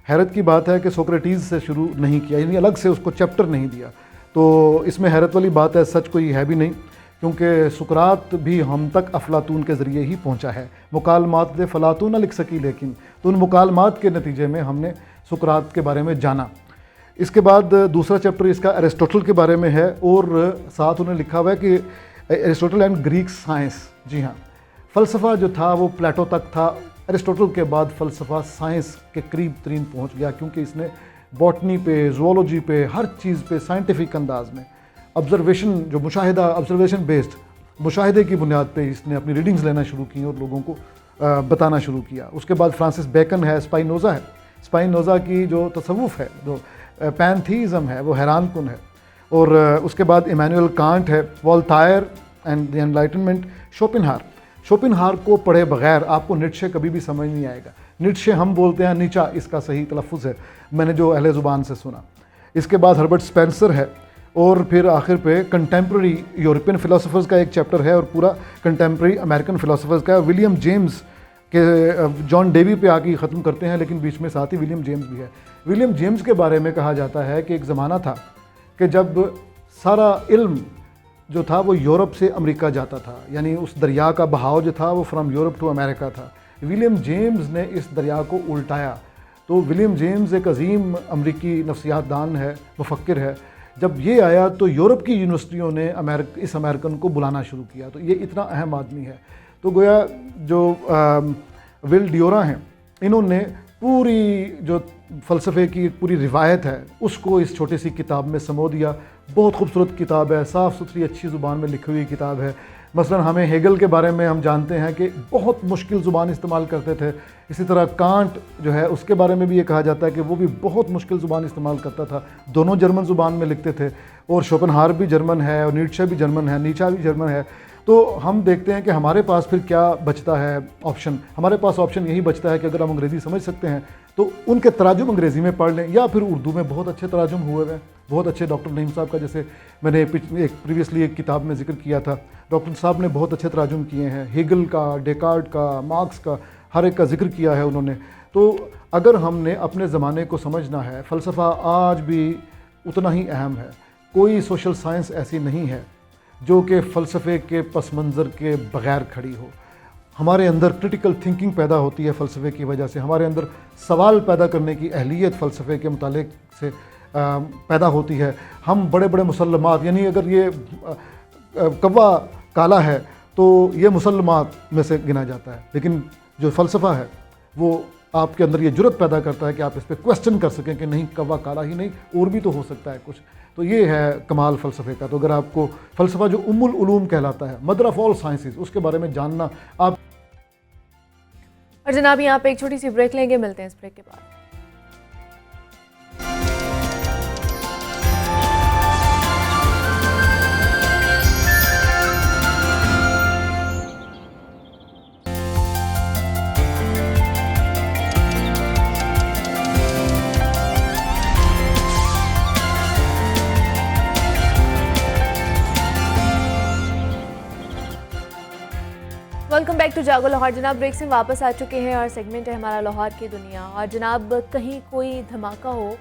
हैरत की बात है कि सोक्रेटीज़ से शुरू नहीं किया, यानी अलग से उसको चैप्टर नहीं दिया। तो इसमें हैरत वाली बात है, सच कोई है भी नहीं, क्योंकि सुकरात भी हम तक अफलातून के ज़रिए ही पहुंचा है। मुकालमात दे फ़लातून न लिख सकी, लेकिन तो उन मुकालमात के नतीजे में हमने सुकरात के बारे में जाना। इसके बाद दूसरा चैप्टर इसका एरिस्टोटल के बारे में है और साथ उन्होंने लिखा हुआ है कि एरिस्टोटल एंड ग्रीक साइंस। जी हाँ, फ़लसफ़ा जो था वो प्लेटो तक था, एरिस्टोटल के बाद फ़लसफ़ा साइंस के करीब तरीन पहुँच गया, क्योंकि इसने बॉटनी पे, ज़ूलॉजी पे, हर चीज़ पे साइंटिफिक अंदाज में ऑब्ज़र्वेशन, जो मुशाहिदा, ऑब्ज़र्वेशन बेस्ड मुशाहिदे की बुनियाद पे इसने अपनी रीडिंग्स लेना शुरू की और लोगों को बताना शुरू किया। उसके बाद फ्रांसिस बेकन है, स्पाइनोज़ा है, स्पाइनोज़ा की जो तसव्वुफ़ है, जो पैंथीज़म है, वो हैरान कुन है। और उसके बाद इमैनुअल कांट है, Voltaire and the enlightenment, Schopenhauer को पढ़े बगैर आपको नीत्शे कभी भी समझ नहीं आएगा। नीत्शे हम बोलते हैं, नीचा इसका सही तलफ़्फ़ुज़ है, मैंने जो अहले ज़ुबान से सुना। इसके बाद हर्बर्ट स्पेंसर है और फिर आखिर पे कंटेम्प्रेरी यूरोपियन फ़िलासफ़र्स का एक चैप्टर है और पूरा कंटेम्प्रेरी अमेरिकन फ़िलासफ़र्स का। विलियम जेम्स के जॉन डेवी पे आके ख़त्म करते हैं, लेकिन बीच में साथ ही विलियम जेम्स भी है। विलियम जेम्स के बारे में कहा जाता है कि एक ज़माना था कि जब सारा इल्म जो था वो यूरोप से अमेरिका जाता था, यानी उस दरिया का बहाव जो था वो फ्रॉम यूरोप टू अमेरिका था। विलियम जेम्स ने इस दरिया को उल्टाया। तो विलियम जेम्स एक अजीम अमरीकी नफ्सियातदान है, मुफक्किर है। जब ये आया तो यूरोप की यूनिवर्सिटियों ने इस अमेरिकन को बुलाना शुरू किया। तो ये इतना अहम आदमी है। तो गोया जो विल डियोरा हैं, इन्होंने पूरी जो फ़लसफ़े की पूरी रिवायत है उसको इस छोटी सी किताब में समो दिया। बहुत खूबसूरत किताब है, साफ़ सुथरी अच्छी ज़ुबान में लिखी हुई किताब है। मसलन हमें हेगल के बारे में हम जानते हैं कि बहुत मुश्किल ज़ुबान इस्तेमाल करते थे। इसी तरह कांट जो है उसके बारे में भी ये कहा जाता है कि वो भी बहुत मुश्किल ज़ुबान इस्तेमाल करता था। दोनों जर्मन ज़ुबान में लिखते थे। और शोपेनहावर भी जर्मन है और नीट्शे भी जर्मन है, नीचा भी जर्मन है। तो हम देखते हैं कि हमारे पास फिर क्या बचता है ऑप्शन। हमारे पास ऑप्शन यही बचता है कि अगर हम अंग्रेज़ी समझ सकते हैं तो उनके तराजुम अंग्रेज़ी में पढ़ लें, या फिर उर्दू में बहुत अच्छे तराजुम हुए हैं। बहुत अच्छे डॉक्टर नईम साहब का, जैसे मैंने एक प्रीवियसली एक किताब में जिक्र किया था, डॉक्टर साहब ने बहुत अच्छे तराजुम किए हैं। हेगल का, डेकार्ट का, मार्क्स का, हर एक का जिक्र किया है उन्होंने। तो अगर हमने अपने ज़माने को समझना है, फ़लसफ़ा आज भी उतना ही अहम है। कोई सोशल साइंस ऐसी नहीं है जो कि फ़लसफ़े के पस मंज़र के बग़ैर खड़ी हो। हमारे अंदर क्रिटिकल थिंकिंग पैदा होती है फ़लसफ़े की वजह से। हमारे अंदर सवाल पैदा करने की अहलियत फ़लसफ़े के मुतालिक से पैदा होती है। हम बड़े बड़े मुसल्लमात, यानी अगर ये कौवा काला है तो ये मुसल्लमात में से गिना जाता है, लेकिन जो फ़लसफ़ा है वो आपके अंदर ये जुर्रत पैदा करता है कि आप इस पर क्वेश्चन कर सकें कि नहीं, कौवा काला ही नहीं और भी तो हो सकता है कुछ। तो ये है कमाल फ़लसफ़े का। तो अगर आपको फ़लसफ़ा जो उम्मुल उलूम कहलाता है, मदर ऑफ़ ऑल साइंसेस, उसके बारे में जानना आप। और जनाब यहाँ पे एक छोटी सी ब्रेक लेंगे, मिलते हैं इस ब्रेक के बाद। वेलकम बैक टू जागो लाहौर। जनाब ब्रेक से वापस आ चुके हैं और सेगमेंट है हमारा लाहौर की दुनिया। और जनाब कहीं कोई धमाका हो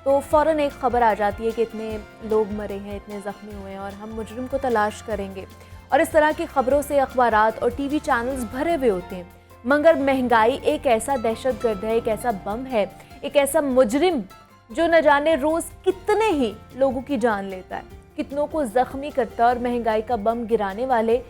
तो फ़ौरन एक ख़बर आ जाती है कि इतने लोग मरे हैं, इतने ज़ख्मी हुए हैं और हम मुजरिम को तलाश करेंगे। और इस तरह की ख़बरों से अखबारात और टीवी चैनल्स भरे हुए होते हैं। मगर महंगाई एक ऐसा दहशतगर्द है, एक ऐसा बम है, एक ऐसा मुजरिम जो न जाने रोज़ कितने ही लोगों की जान लेता है, कितनों को ज़ख्मी करता है। और महंगाई का बम गिराने वाले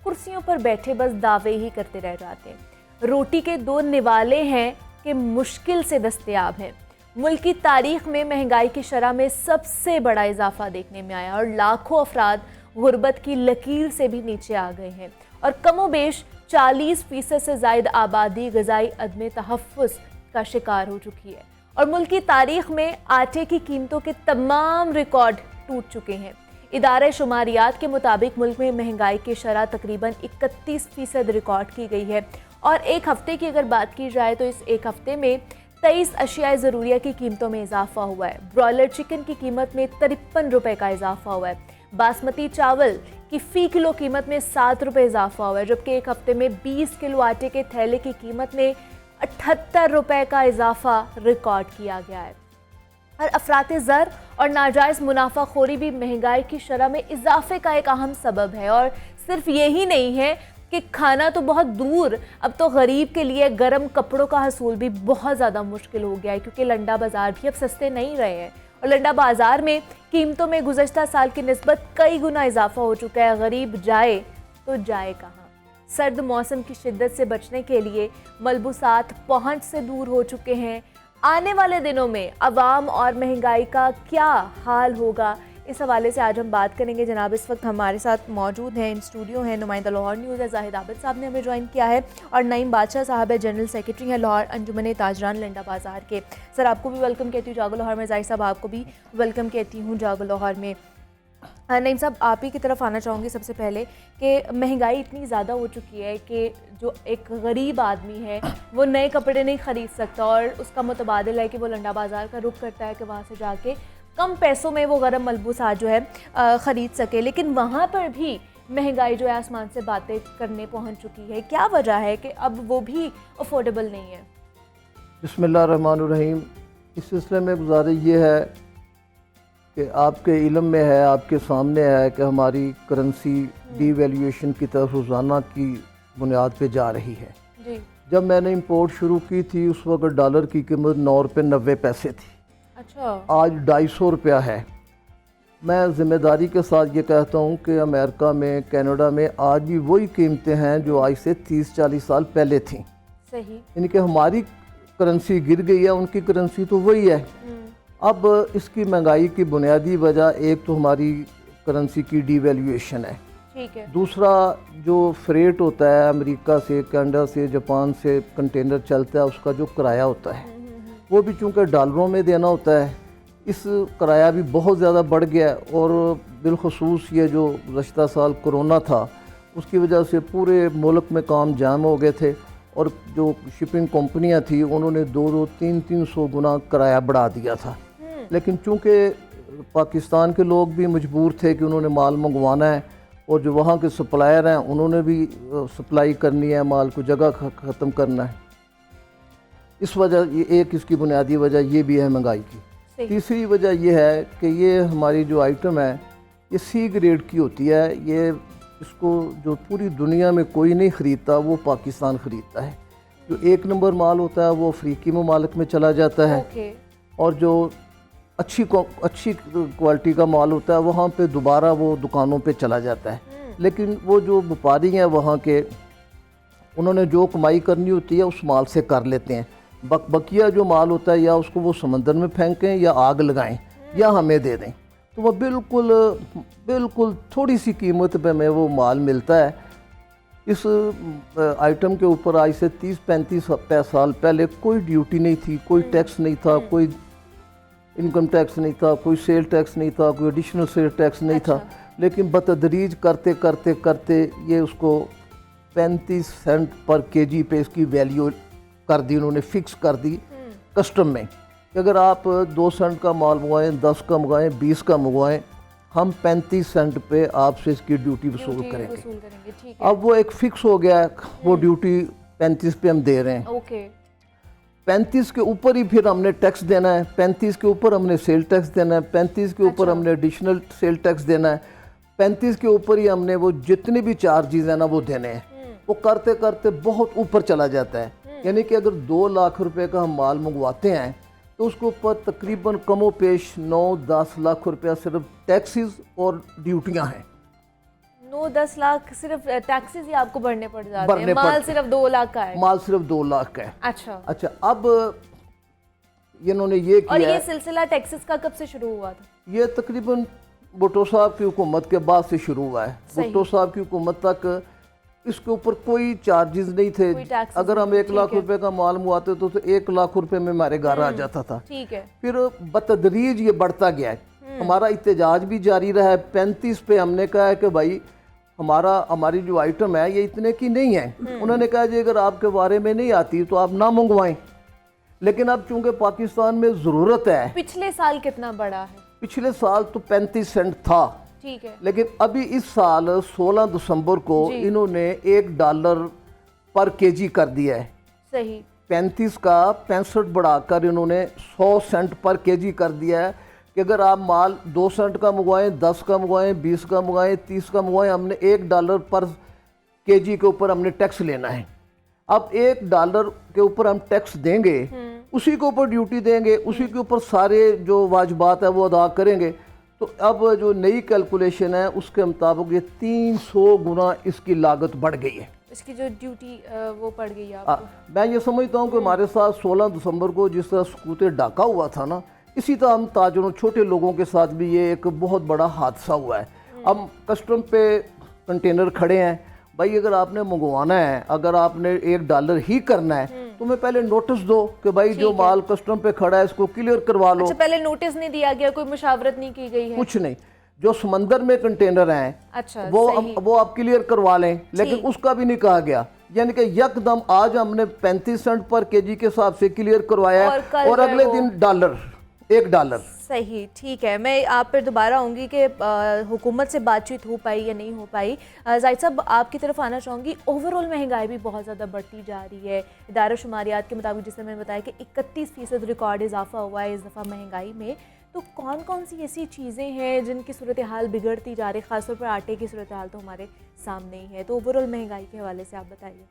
कुर्सियों पर बैठे बस दावे ही करते रह जाते हैं। रोटी के दो निवाले हैं कि मुश्किल से दस्तयाब हैं। मुल्क की तारीख में महंगाई की शरह में सबसे बड़ा इजाफा देखने में आया और लाखों अफराद गुर्बत की लकीर से भी नीचे आ गए हैं। और कमोबेश 40% से ज़ायद आबादी ग़िज़ाई अदम तहफ़्फ़ुज़ का शिकार हो चुकी है। और मुल्क की तारीख में आटे की कीमतों के तमाम रिकॉर्ड टूट चुके हैं। इदारे शुमारियात के मुताबिक मुल्क में महंगाई की शरह तकरीबन 31% रिकॉर्ड की गई है। और एक हफ्ते की अगर बात की जाए तो इस एक हफ्ते में 23 अशियाए ज़रूरिया की कीमतों में इजाफा हुआ है। ब्रॉयलर चिकन की कीमत में 53 रुपये का इजाफा हुआ है। बासमती चावल की फ़ी किलो कीमत में 7 रुपये इजाफा हुआ है, जबकि एक हफ्ते में 20 किलो आटे के थैले की कीमत में 78 रुपये का इजाफा रिकॉर्ड किया गया है। और अफरात ज़र और नाजायज़ मुनाफाखोरी भी महंगाई की शरह में इजाफे का एक अहम सबब है। और सिर्फ यही नहीं है कि खाना तो बहुत दूर, अब तो गरीब के लिए गर्म कपड़ों का हसूल भी बहुत ज़्यादा मुश्किल हो गया है, क्योंकि लंडा बाज़ार भी अब सस्ते नहीं रहे हैं। और लंडा बाज़ार में कीमतों में गुज़श्ता साल की निस्बत कई गुना इजाफा हो चुका है। गरीब जाए तो जाए कहाँ। सर्द मौसम की शिद्दत से बचने के लिए मलबूसात पहुँच से दूर हो चुके हैं। आने वाले दिनों में अवाम और महंगाई का क्या हाल होगा, इस हवाले से आज हम बात करेंगे। जनाब इस वक्त हमारे साथ मौजूद हैं, इन स्टूडियो हैं, नुमाइंदा लाहौर न्यूज़ है जाहिद आबिद साहब ने हमें ज्वाइन किया है, और नईम बादशाह साहब है, जनरल सेक्रेटरी हैं लाहौर अंजुमन ताजरान लंडा बाज़ार के। सर आपको भी वेलकम कहती हूँ जागो लाहौर में। जाहिद साहब आपको भी वेलकम कहती हूँ जागो लाहौर में। नईम साहब आप ही की तरफ आना चाहूँगी सबसे पहले कि महंगाई इतनी ज़्यादा हो चुकी है कि जो एक गरीब आदमी है वो नए कपड़े नहीं ख़रीद सकता और उसका मुतबादिल है कि वो लंडा बाज़ार का रुख करता है कि वहाँ से जाके कम पैसों में वो गर्म मलबूसात जो है ख़रीद सके, लेकिन वहाँ पर भी महंगाई जो है आसमान से बातें करने पहुँच चुकी है। क्या वजह है कि अब वो भी अफोर्डेबल नहीं है? बिस्मिल्लाहिर्रहमानिर्रहीम। इस सिलसिले में गुजारिश ये है कि आपके इल्म में है, आपके सामने है कि हमारी करेंसी डीवैल्यूएशन की तरफ रोज़ाना की बुनियाद पे जा रही है। जी। जब मैंने इंपोर्ट शुरू की थी उस वक्त डॉलर की कीमत 9 रुपये 90 पैसे थी। अच्छा। आज 250 रुपया है। मैं ज़िम्मेदारी के साथ ये कहता हूँ कि अमेरिका में, कनाडा में आज भी वही कीमतें हैं जो आज से 30-40 साल पहले थीं। सही। यानी कि हमारी करेंसी गिर गई है, उनकी करेंसी तो वही है। अब इसकी महंगाई की बुनियादी वजह एक तो हमारी करेंसी की डीवैल्यूएशन है। ठीक है। दूसरा जो फ्रेट होता है अमेरिका से, कनाडा से, जापान से कंटेनर चलता है, उसका जो किराया होता है वो भी चूँकि डॉलरों में देना होता है, इस किराया भी बहुत ज़्यादा बढ़ गया है। और बिलखसूस ये जो गुज़श्ता साल कोरोना था उसकी वजह से पूरे मुल्क में काम जाम हो गए थे और जो शिपिंग कंपनियां थी उन्होंने 200-300 गुना किराया बढ़ा दिया था। लेकिन चूँकि पाकिस्तान के लोग भी मजबूर थे कि उन्होंने माल मंगवाना है और जो वहाँ के सप्लायर हैं उन्होंने भी सप्लाई करनी है, माल को जगह ख़त्म करना है। इस वजह ये एक इसकी बुनियादी वजह ये भी है महंगाई की। तीसरी वजह यह है कि ये हमारी जो आइटम है ये सी ग्रेड की होती है। ये इसको जो पूरी दुनिया में कोई नहीं ख़रीदता वो पाकिस्तान ख़रीदता है। जो 1 नंबर माल होता है वो अफ्रीकी ममालिक में चला जाता है और जो अच्छी क्वालिटी का माल होता है वहाँ पे दोबारा वो दुकानों पे चला जाता है। लेकिन वो जो व्यापारी हैं वहाँ के, उन्होंने जो कमाई करनी होती है उस माल से कर लेते हैं। बकिया जो माल होता है या उसको वो समंदर में फेंकें या आग लगाएं या हमें दे दें, तो वह बिल्कुल थोड़ी सी कीमत पे हमें वो माल मिलता है। इस आइटम के ऊपर आज से 30-35 साल पहले कोई ड्यूटी नहीं थी, कोई टैक्स नहीं था, कोई इनकम टैक्स नहीं था, कोई सेल टैक्स नहीं था, कोई एडिशनल सेल टैक्स नहीं था। लेकिन बतदरीज करते करते करते ये उसको 35 सेंट पर केजी पे इसकी वैल्यू कर दी, उन्होंने फिक्स कर दी कस्टम में कि अगर आप 2 सेंट का माल मंगवाएं, 10 का मंगवाएं, 20 का मंगवाएं, हम 35 सेंट पे आपसे इसकी ड्यूटी वसूल करेंगे। ठीक है। अब वो एक फिक्स हो गया है, वो ड्यूटी 35 पे हम दे रहे हैं। ओके। 35 के ऊपर ही फिर हमने टैक्स देना है, 35 के ऊपर हमने सेल टैक्स देना है, 35 के ऊपर हमने एडिशनल सेल टैक्स देना है, 35 के ऊपर ही हमने वो जितने भी चार्जेस हैं ना वो देने हैं। वो करते करते बहुत ऊपर चला जाता है। यानी कि अगर 2 लाख रुपए का हम माल मंगवाते हैं तो उसके ऊपर तकरीबन कमो पेश 9-10 लाख रुपया सिर्फ टैक्सेस और ड्यूटियां हैं। 9-10 लाख सिर्फ टैक्सेस ही आपको भरने पड़ जाते हैं। माल सिर्फ 2 लाख का है। माल सिर्फ 2 लाख का है। अच्छा। अब इन्होंने ये किया। और ये सिलसिला टैक्सेस का कब से शुरू हुआ था? ये तकरीबन भुट्टो साहब की हुकूमत के बाद से शुरू हुआ है। भुट्टो साहब की हुकूमत तक इसके ऊपर कोई चार्जेस नहीं थे। अगर हम 1 लाख रुपए का माल मंगवाते तो 1 लाख रुपए में हमारे घर आ जाता था। ठीक है। फिर बतदरीज ये बढ़ता गया है। हमारा इत्तेजाज भी जारी रहा है। 35 पे हमने कहा है कि भाई हमारी जो आइटम है ये इतने की नहीं है। उन्होंने कहा जी अगर आपके बारे में नहीं आती तो आप ना मंगवाएं। लेकिन अब चूंकि पाकिस्तान में ज़रूरत है। पिछले साल कितना बढ़ा है? पिछले साल तो 35 सेंट था। ठीक है। लेकिन अभी इस साल 16 दिसंबर को इन्होंने $1 पर केजी कर दिया है। सही। 35 का 65 बढ़ाकर इन्होंने 100 सेंट पर केजी कर दिया है कि अगर आप माल 2 सेंट का मंगवाएं, 10 का मंगवाएं, 20 का मंगवाएं, 30 का मंगवाएं, हमने $1 पर केजी के ऊपर हमने टैक्स लेना है। अब $1 के ऊपर हम टैक्स देंगे, उसी के ऊपर ड्यूटी देंगे, उसी के ऊपर सारे जो वाजिबात है वो अदा करेंगे। तो अब जो नई कैलकुलेशन है उसके मुताबिक ये 300 गुना इसकी लागत बढ़ गई है। इसकी जो ड्यूटी वो पड़ गई है आपको। मैं ये समझता हूँ कि हमारे साथ 16 दिसंबर को जिस तरह सकूते डाका हुआ था ना, इसी तरह हम ताजरों छोटे लोगों के साथ भी ये एक बहुत बड़ा हादसा हुआ है। अब कस्टम पे कंटेनर खड़े हैं, भाई अगर आपने मंगवाना है, अगर आपने $1 ही करना है तो मैं पहले नोटिस दो कि भाई जो माल कस्टम पे खड़ा है इसको क्लियर करवा लो। अच्छा, पहले नोटिस नहीं दिया गया, कोई मुशावरत नहीं की गई है? कुछ नहीं। जो समंदर में कंटेनर हैं अच्छा, वो आप क्लियर करवा लें, लेकिन उसका भी नहीं कहा गया। यानी कि यकदम आज हमने 35 सेंट पर केजी के हिसाब से क्लियर करवाया है और अगले दिन $1 $1। सही, ठीक है। मैं आप पर दोबारा आऊँगी कि हुकूमत से बातचीत हो पाई या नहीं हो पाई। जाहिद साहब, आपकी तरफ आना चाहूँगी। ओवरऑल महंगाई भी बहुत ज़्यादा बढ़ती जा रही है। इदारा शुमारियात के मुताबिक, जिससे मैंने बताया कि 31% रिकॉर्ड इजाफा हुआ है इस दफ़ा महंगाई में। तो कौन कौन सी ऐसी चीज़ें हैं जिनकी सूरत हाल बिगड़ती जा रही है? ख़ासतौर पर आटे की सूरत हाल तो हमारे सामने ही है। तो ओवरऑल महंगाई के हवाले से आप बताइए।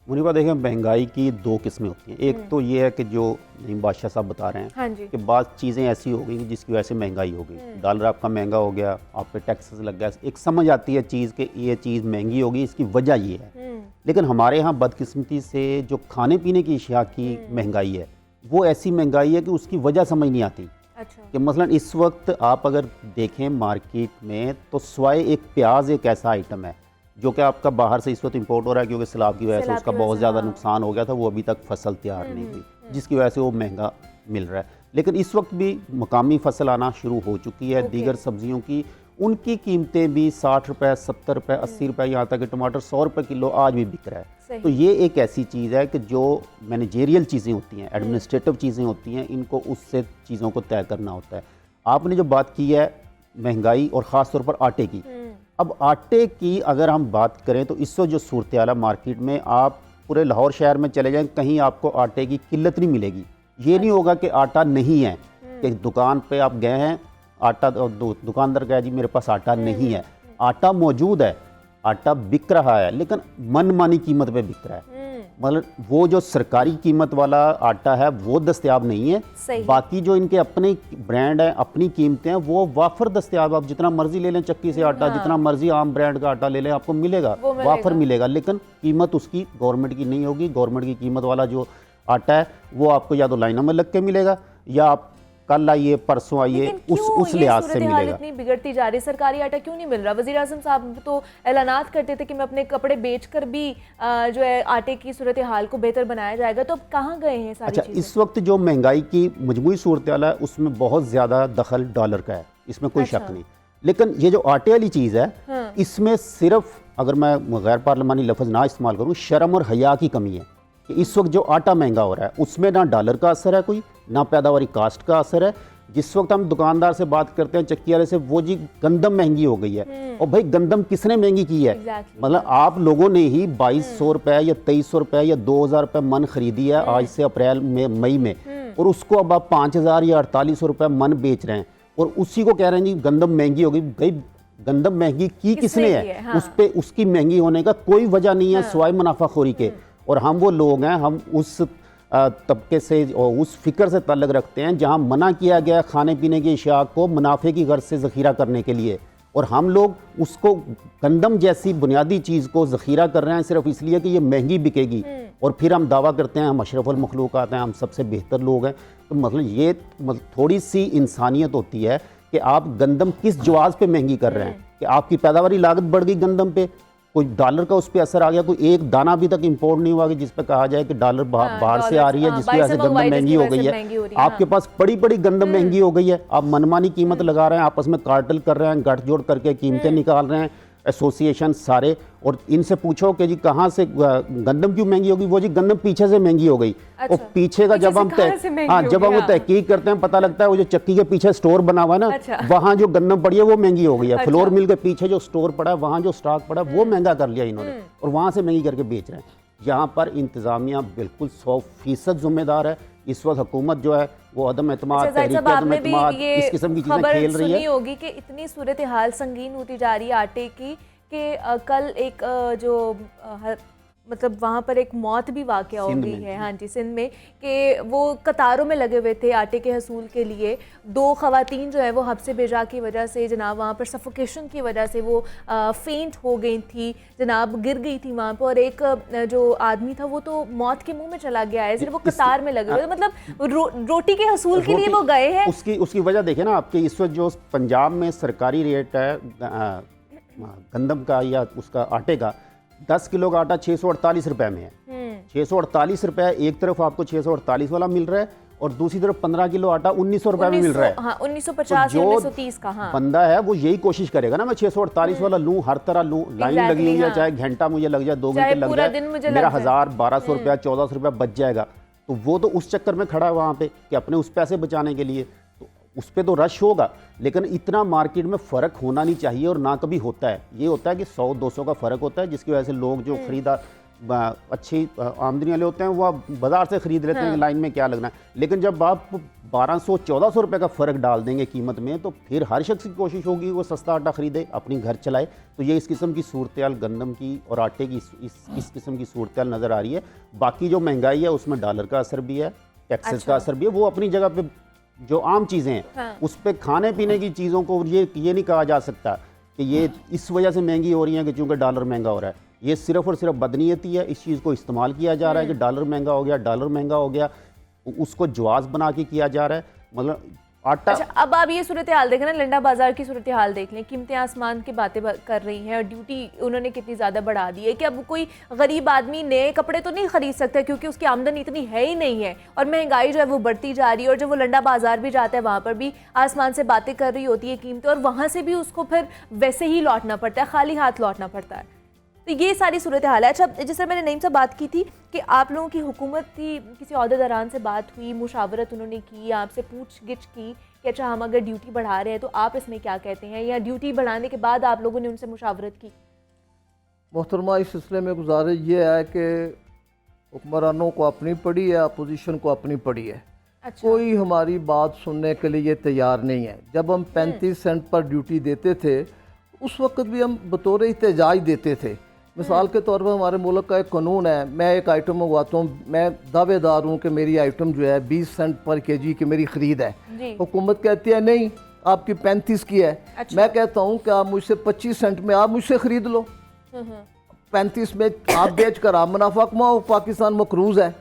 मुनीबा, देखें, महंगाई की दो किस्में होती हैं। एक तो ये है कि जो नईम बादशाह साहब बता रहे हैं, हाँ जी, कि बाद चीज़ें ऐसी हो गई जिसकी वजह से महंगाई हो गई। डॉलर आपका महंगा हो गया, आप पे टैक्सेस लग गया, एक समझ आती है चीज़ कि ये चीज़ महंगी होगी, इसकी वजह ये है। लेकिन हमारे यहाँ बदकिस्मती से जो खाने पीने की अशिया की महंगाई है, वो ऐसी महंगाई है कि उसकी वजह समझ नहीं आती। अच्छा, कि मसलन इस वक्त आप अगर देखें मार्केट में, तो स्वाय एक प्याज एक ऐसा आइटम है जो कि आपका बाहर से इस वक्त इंपोर्ट हो रहा है, क्योंकि सैलाब की वजह से उसका बहुत ज़्यादा नुकसान हो गया था, वो अभी तक फसल तैयार नहीं हुई, जिसकी वजह से वो महंगा मिल रहा है। लेकिन इस वक्त भी मकामी फसल आना शुरू हो चुकी है। दीगर सब्जियों की उनकी कीमतें भी 60 रुपये, 70 रुपये, 80 रुपये, यहाँ तक कि टमाटर 100 रुपये किलो आज भी बिक रहा है। तो ये एक ऐसी चीज़ है कि जो मैनेजेरियल चीज़ें होती हैं, एडमिनिस्ट्रेटिव चीज़ें होती हैं, इनको उससे चीज़ों को तय करना होता है। आपने जो बात की है महंगाई और ख़ास तौर पर आटे की, अब आटे की अगर हम बात करें तो इस वक्त जो सूरत हाल है मार्केट में, आप पूरे लाहौर शहर में चले जाएं, कहीं आपको आटे की किल्लत नहीं मिलेगी। ये नहीं होगा कि आटा नहीं है, कि दुकान पे आप गए हैं, आटा दुकानदार कहा जी मेरे पास आटा नहीं है। आटा मौजूद है, आटा बिक रहा है, लेकिन मनमानी कीमत पे बिक रहा है। मतलब वो जो सरकारी कीमत वाला आटा है वो दस्तयाब नहीं है। बाकी जो इनके अपने ब्रांड हैं, अपनी कीमतें हैं, वो वाफर दस्तयाब। आप जितना मर्जी ले लें चक्की से आटा, जितना मर्जी आम ब्रांड का आटा ले लें, आपको मिलेगा, वाफर मिलेगा, लेकिन कीमत उसकी गवर्नमेंट की नहीं होगी। गवर्नमेंट की कीमत वाला जो आटा है वो आपको या तो लाइनों में लग के मिलेगा, या आप कल आइए, परसों आइए, उस लिहाज से मिलेगा। इतनी बिगड़ती जा रही है, सरकारी आटा क्यों नहीं मिल रहा? वज़ीर आज़म साहब तो ऐलानात करते थे कि मैं अपने कपड़े बेचकर भी जो है आटे की सूरत हाल को बेहतर बनाया जाएगा। तो अब कहाँ गए हैं सारी चीज़ें? इस वक्त जो महंगाई की मजमूई सूरत हाल है उसमें बहुत ज़्यादा दखल डॉलर का है, इसमें कोई शक नहीं। लेकिन ये जो आटे वाली चीज़ है, इसमें सिर्फ, अगर मैं गैर पार्लिमानी लफ्ज़ ना इस्तेमाल करूँ, शर्म और हया की कमी है कि इस वक्त जो आटा महंगा हो रहा है उसमें ना डॉलर का असर है कोई, ना पैदावारी कास्ट का असर है। जिस वक्त हम दुकानदार से बात करते हैं, चक्की वाले से, वो जी गंदम महंगी हो गई है। और भाई गंदम किसने महंगी की है? मतलब आप लोगों ने ही 2200 रुपये या 2300 रुपये या 2000 रुपये मन खरीदी है आज से अप्रैल में, मई में, और उसको अब आप 5000 या 4800 रुपये मन बेच रहे हैं, और उसी को कह रहे हैं जी गंदम महंगी हो गई। भाई गंदम महंगी की किसने है? हाँ। उस पे उसकी महंगी होने का कोई वजह नहीं है, सिवाय मुनाफाखोरी के। और हम वो लोग हैं, हम उस तबके से और उस फिक्र से ताल्लुक़ रखते हैं जहां मना किया गया खाने पीने की अशिया को मुनाफे की गर्ज से ज़ख़ीरा करने के लिए, और हम लोग उसको गंदम जैसी बुनियादी चीज़ को ज़ख़ीरा कर रहे हैं सिर्फ इसलिए कि ये महंगी बिकेगी, और फिर हम दावा करते हैं हम अशरफुल मखलूक़ात हैं, हम सबसे बेहतर लोग हैं। तो मतलब ये थोड़ी सी इंसानियत होती है कि आप गंदम किस जवाज़ पे महंगी कर रहे हैं, कि आपकी पैदावारी लागत बढ़ गई गंदम पे, कोई डॉलर का उस पर असर आ गया, कोई एक दाना अभी तक इंपोर्ट नहीं हुआ कि जिस पे कहा जाए कि डॉलर बाहर से आ रही है, जिसकी वजह से गंदम महंगी हो गई है। आपके पास बड़ी बड़ी गंदम महंगी हो गई है, आप मनमानी कीमत लगा रहे हैं, आपस में कार्टेल कर रहे हैं, गठजोड़ करके कीमतें निकाल रहे हैं, एसोसिएशन सारे, और इनसे पूछो कि जी कहाँ से गंदम क्यों महंगी होगी, वो जी गंदम पीछे से महंगी हो गई। और पीछे का जब हम जब हम तहकीक करते हैं पता लगता है वो जो चक्की के पीछे स्टोर बना हुआ है ना, वहाँ जो गंदम पड़ी है वो महंगी हो गई है। फ्लोर मिल के पीछे जो स्टोर पड़ा है, वहाँ जो स्टॉक पड़ा है वो महंगा कर लिया इन्होंने, और वहाँ से महंगी करके बेच रहे हैं। यहाँ पर इंतज़ामिया बिल्कुल 100% जिम्मेदार है। इस वक्त हुकूमत जो है वो अदम एतमाद, इस किस्म की चीज़ें खेल रही है। होगी कि इतनी सूरत हाल संगीन होती जा रही है आटे की कि कल एक जो मतलब वहाँ पर एक मौत भी वाक़या हो गई है, हाँ जी, सिंध में, कि वो कतारों में लगे हुए थे आटे के हसूल के लिए। 2 ख़वातीन जो है वो हब्से बेजा की वजह से जनाब वहाँ पर सफोकेशन की वजह से वो फेंट हो गई थी जनाब, गिर गई थी वहाँ पर। और एक जो आदमी था वो तो मौत के मुंह में चला गया है, सिर्फ वो कतार में लगे हुए, मतलब रोटी के हसूल के लिए वो गए हैं। उसकी वजह देखें ना, आपके इस वक्त जो पंजाब में सरकारी रेट है गंदम का या उसका आटे का, 10 किलो का आटा 648 रुपए में है। 648 रुपए, एक तरफ आपको 648 वाला मिल रहा है और दूसरी तरफ 15 किलो आटा 1900 रुपए में मिल रहा है। हाँ, 1950 या 1930 का। हाँ। बंदा है वो यही कोशिश करेगा ना, मैं 648 वाला लूं, हर तरह लूं, लाइन लगी हुई है, चाहे घंटा मुझे लग जाए, 2 घंटे लग जाए, मेरा 1000 1200 रुपया 1400 रुपया बच जाएगा। तो वो तो उस चक्कर में खड़ा है वहाँ पे कि अपने उस पैसे बचाने के लिए। तो उस पर तो रश होगा, लेकिन इतना मार्केट में फ़र्क होना नहीं चाहिए और ना कभी होता है। ये होता है कि 100-200 का फ़र्क होता है, जिसकी वजह से लोग जो खरीदार अच्छी आमदनी वाले होते हैं वो आप बाज़ार से ख़रीद लेते हैं कि लाइन में क्या लगना है। लेकिन जब आप 1200-1400 रुपये का फ़र्क डाल देंगे कीमत में, तो फिर हर शख्स की कोशिश होगी वो सस्ता आटा ख़रीदे, अपनी घर चलाए। तो ये इस किस्म की सूरत गंदम की और आटे की इस किस्म की सूरत नज़र आ रही है। बाकी जो महंगाई है उसमें डॉलर का असर भी है, टैक्सेस का असर भी है। वो अपनी जगह पे जो आम चीज़ें हैं उस पर खाने पीने की चीज़ों को ये नहीं कहा जा सकता कि ये इस वजह से महंगी हो रही हैं कि चूँकि डॉलर महंगा हो रहा है। ये सिर्फ और सिर्फ बदनीयती है, इस चीज़ को इस्तेमाल किया जा रहा है कि डॉलर महंगा हो गया, उसको जवाज़ बना के किया जा रहा है। मतलब आटा। अच्छा, अब आप ये सूरत हाल देखें ना, लंडा बाजार की सूरत हाल देख लें, कीमतें आसमान की बातें कर रही हैं और ड्यूटी उन्होंने कितनी ज़्यादा बढ़ा दी है कि अब कोई गरीब आदमी नए कपड़े तो नहीं खरीद सकता क्योंकि उसकी आमदनी इतनी है ही नहीं है, और महंगाई जो है वो बढ़ती जा रही है। और जब वो लंडा बाजार भी जाता है वहाँ पर भी आसमान से बातें कर रही होती है कीमतें, और वहाँ से भी उसको फिर वैसे ही लौटना पड़ता है, खाली हाथ लौटना पड़ता है। तो ये सारी सूरत हाल है। अच्छा, जैसे मैंने नईम से बात की थी कि आप लोगों की हुकूमत की किसी ओहदेदारान से बात हुई, मुशावरत उन्होंने की, आपसे पूछ गिछ की कि अच्छा हम अगर ड्यूटी बढ़ा रहे हैं तो आप इसमें क्या कहते हैं, या ड्यूटी बढ़ाने के बाद आप लोगों ने उनसे मुशावरत की? मोहतरमा, इस सिलसिले में गुजारिश ये है कि हुक्मरानों को अपनी पड़ी है, अपोजिशन को अपनी पड़ी है। अच्छा। कोई हमारी बात सुनने के लिए तैयार नहीं है। जब हम 35 सेंट पर ड्यूटी देते थे उस वक्त भी हम बतौर एहतजाज देते थे। मिसाल के तौर पर हमारे मुल्क का एक कानून है, मैं एक आइटम मंगवाता हूँ, मैं दावेदार हूँ कि मेरी आइटम जो है 20 सेंट पर केजी की मेरी ख़रीद है। हुकूमत कहती है नहीं, आपकी 35 की है। अच्छा। मैं कहता हूँ कि आप मुझसे 25 सेंट में आप मुझसे ख़रीद लो, 35 में आप बेच कर आप मुनाफा कमाओ, पाकिस्तान मकरूज़ है।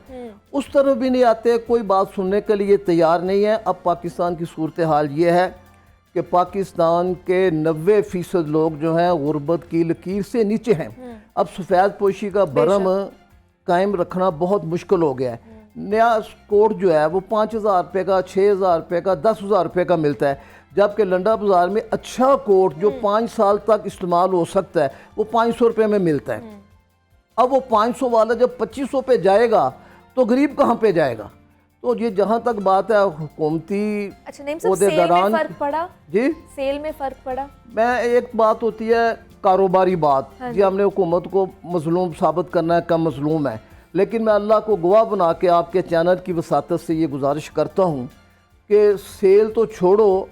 उस तरफ भी नहीं आते, कोई बात सुनने के लिए तैयार नहीं है। अब पाकिस्तान की सूरत हाल ये है कि पाकिस्तान के 90% लोग जो हैं गुर्बत की लकीर से नीचे हैं। अब सफ़ेद पोशी का भरम कायम रखना बहुत मुश्किल हो गया है। नया कोट जो है वो 5,000 रुपये का, 6,000 रुपये का, 10,000 रुपये का मिलता है, जबकि लंडा बाज़ार में अच्छा कोट जो 5 साल तक इस्तेमाल हो सकता है वो 500 रुपये में मिलता है। अब वो 500 वाला जब 2500 पे जाएगा तो गरीब कहाँ पे जाएगा? तो ये जहाँ तक बात है हुकूमती ओहदेदारान, फर्क पड़ा जी, सेल में फ़र्क पड़ा। मैं एक बात होती है कारोबारी बात, जी हमने हुकूमत को मजलूम साबित करना है, कम मजलूम है, लेकिन मैं अल्लाह को गवाह बना के आपके चैनल की वसातत से ये गुजारिश करता हूँ कि सेल तो छोड़ो,